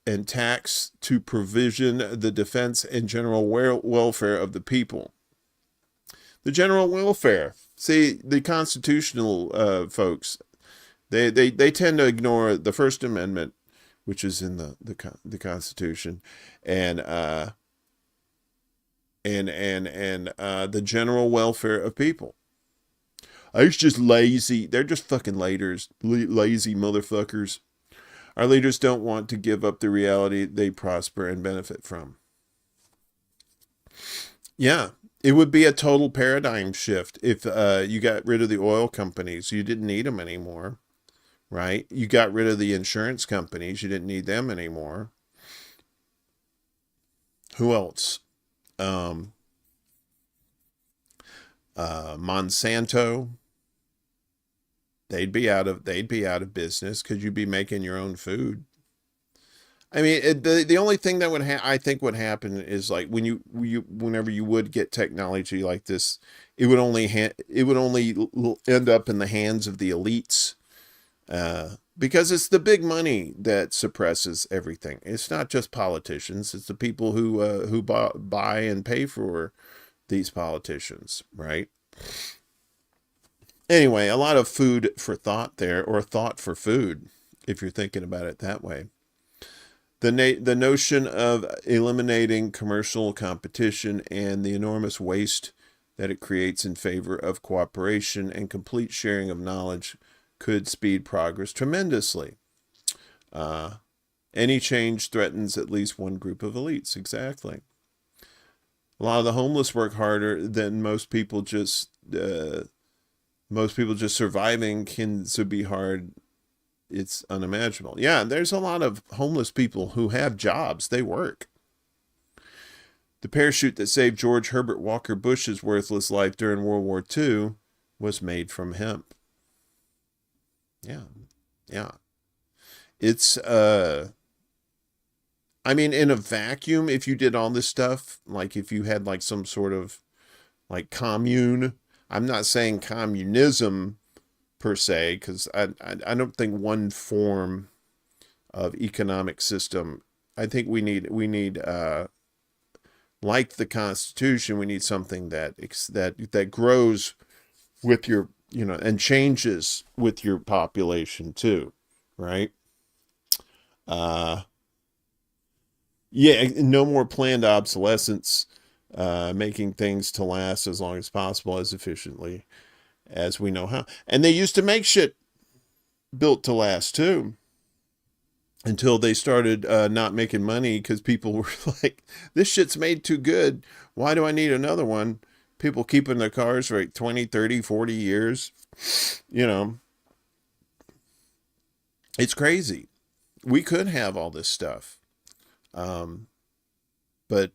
and tax to provision the defense and general welfare of the people. The general welfare. See, the constitutional folks, they tend to ignore the First Amendment, which is in the Constitution, and the general welfare of people. It's just lazy. They're just fucking lazy motherfuckers. Our leaders don't want to give up the reality they prosper and benefit from. Yeah, it would be a total paradigm shift if you got rid of the oil companies. You didn't need them anymore, right? You got rid of the insurance companies. You didn't need them anymore. Who else? Monsanto. They'd be out of business because you'd be making your own food. I mean, the only thing that would I think would happen is like whenever you would get technology like this, it would only end up in the hands of the elites, because it's the big money that suppresses everything. It's not just politicians; it's the people who buy and pay for these politicians, right? Anyway, a lot of food for thought there, or thought for food, if you're thinking about it that way. The notion of eliminating commercial competition and the enormous waste that it creates in favor of cooperation and complete sharing of knowledge could speed progress tremendously. Any change threatens at least one group of elites. Exactly. A lot of the homeless work harder than most people just surviving can so be hard. It's unimaginable. Yeah, there's a lot of homeless people who have jobs. They work. The parachute that saved George Herbert Walker Bush's worthless life during World War II was made from hemp. Yeah. It's, I mean, in a vacuum, if you did all this stuff, like if you had like some sort of like commune, I'm not saying communism per se, because I don't think one form of economic system. I think we need like the Constitution, we need something that grows with your, and changes with your population too, right? Yeah, no more planned obsolescence, making things to last as long as possible, as efficiently as we know how. And they used to make shit built to last too, until they started not making money, because people were like, this shit's made too good. Why do I need another one? People keeping their cars for like 20, 30, 40 years. It's crazy. We could have all this stuff. But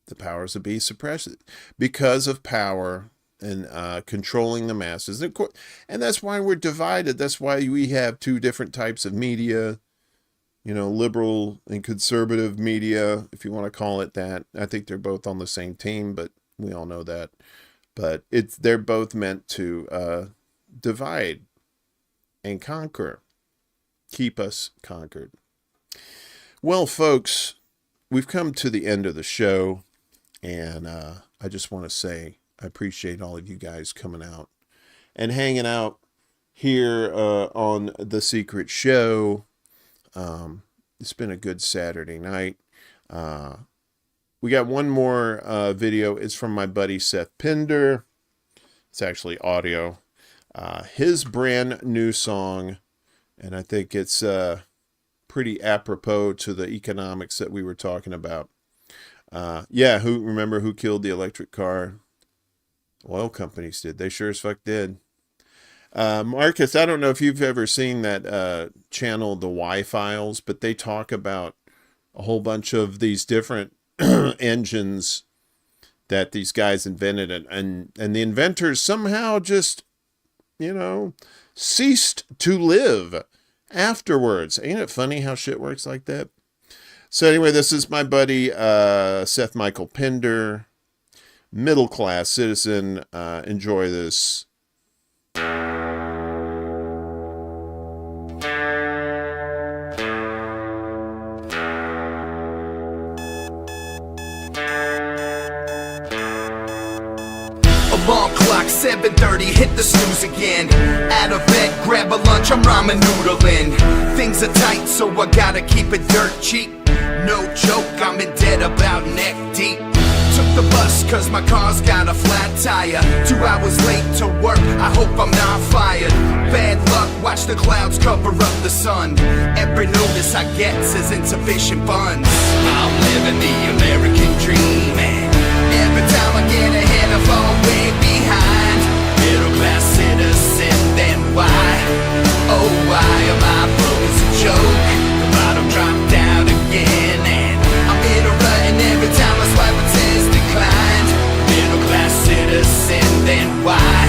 the powers that be suppress it because of power and controlling the masses. And that's why we're divided. That's why we have two different types of media, liberal and conservative media, if you want to call it that. I think they're both on the same team, but we all know that. But they're both meant to divide and conquer, keep us conquered. Well, folks, we've come to the end of the show, and I just want to say I appreciate all of you guys coming out and hanging out here on The Secret Show. It's been a good Saturday night. We got one more video. It's from my buddy Seth Pinder. It's actually audio. His brand new song, and I think it's pretty apropos to the economics that we were talking about. Remember who killed the electric car? Oil companies did. They sure as fuck did. Marcus, I don't know if you've ever seen that channel, The Y-Files, but they talk about a whole bunch of these different engines that these guys invented, and the inventors somehow just, ceased to live afterwards. Ain't it funny how shit works like that? So anyway, this is my buddy Seth Michael Pinder, middle class citizen. Enjoy this. Alarm clock, 7:30, hit the snooze again. Out of bed, grab a lunch, I'm ramen noodling. Things are tight, so I gotta keep it dirt cheap. No joke, I'm in debt about neck deep. Took the bus, cause my car's got a flat tire. 2 hours late to work, I hope I'm not fired. Bad luck, watch the clouds cover up the sun. Every notice I get says insufficient funds. I'm living the American dream, and every time I get ahead I fall way behind. Middle class citizen, then why? Oh, why am I broke as a joke? The bottom dropped down again, and I'm in a rut, and every time I swipe it says declined. Middle class citizen, then why?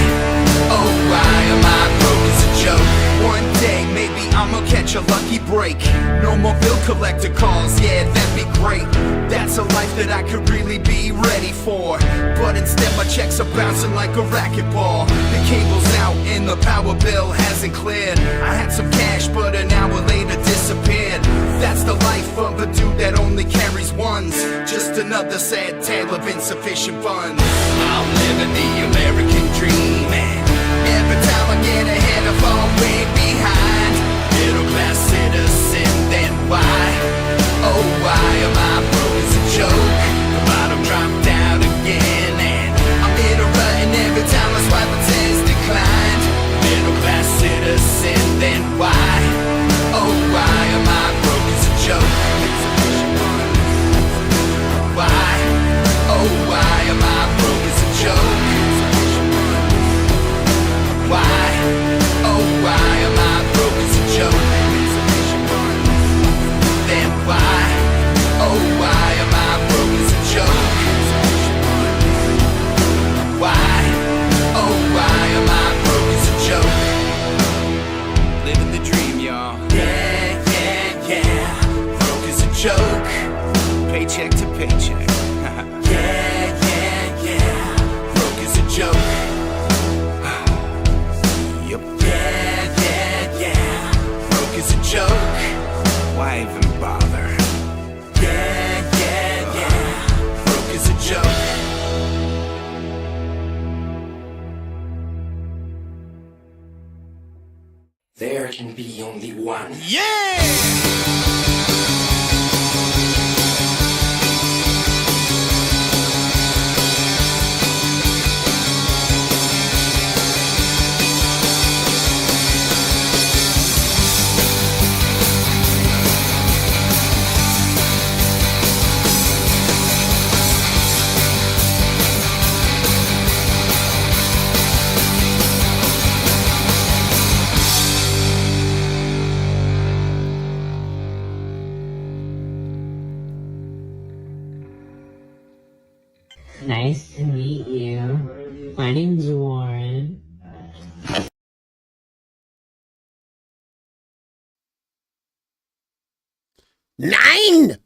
Oh, why am I broke as a joke? One day maybe I'ma catch a lucky break. No more bill collector call balls, yeah, that'd be great. That's a life that I could really be ready for. But instead my checks are bouncing like a racquetball. The cable's out and the power bill hasn't cleared. I had some cash but an hour later disappeared. That's the life of a dude that only carries ones. Just another sad tale of insufficient funds. I'm living the American dream, and every time I get ahead I fall way behind. Middle class citizen, then why? Oh, why am I broke as a joke? The bottom dropped out again, and I'm in a rut, and every time I swipe it says declined. Middle class citizen, then why? Oh, why am I broke as a joke? Why? Oh, why am I broke as a joke? Why? Oh, why am I broke as a joke? Then why? Oh, why am I broke as a joke? Why? Oh, why am I broke as a joke? Living the dream, y'all. Yeah, yeah, yeah. Broke as a joke. Paycheck to paycheck. Yeah, yeah, yeah. Broke as a joke. Yep. Yeah, yeah, yeah. Broke as a joke. Why even bother? Yeah, yeah, yeah. Broke as a joke. There can be only one. Yeah! Nice to meet you. My name's Warren. Nine!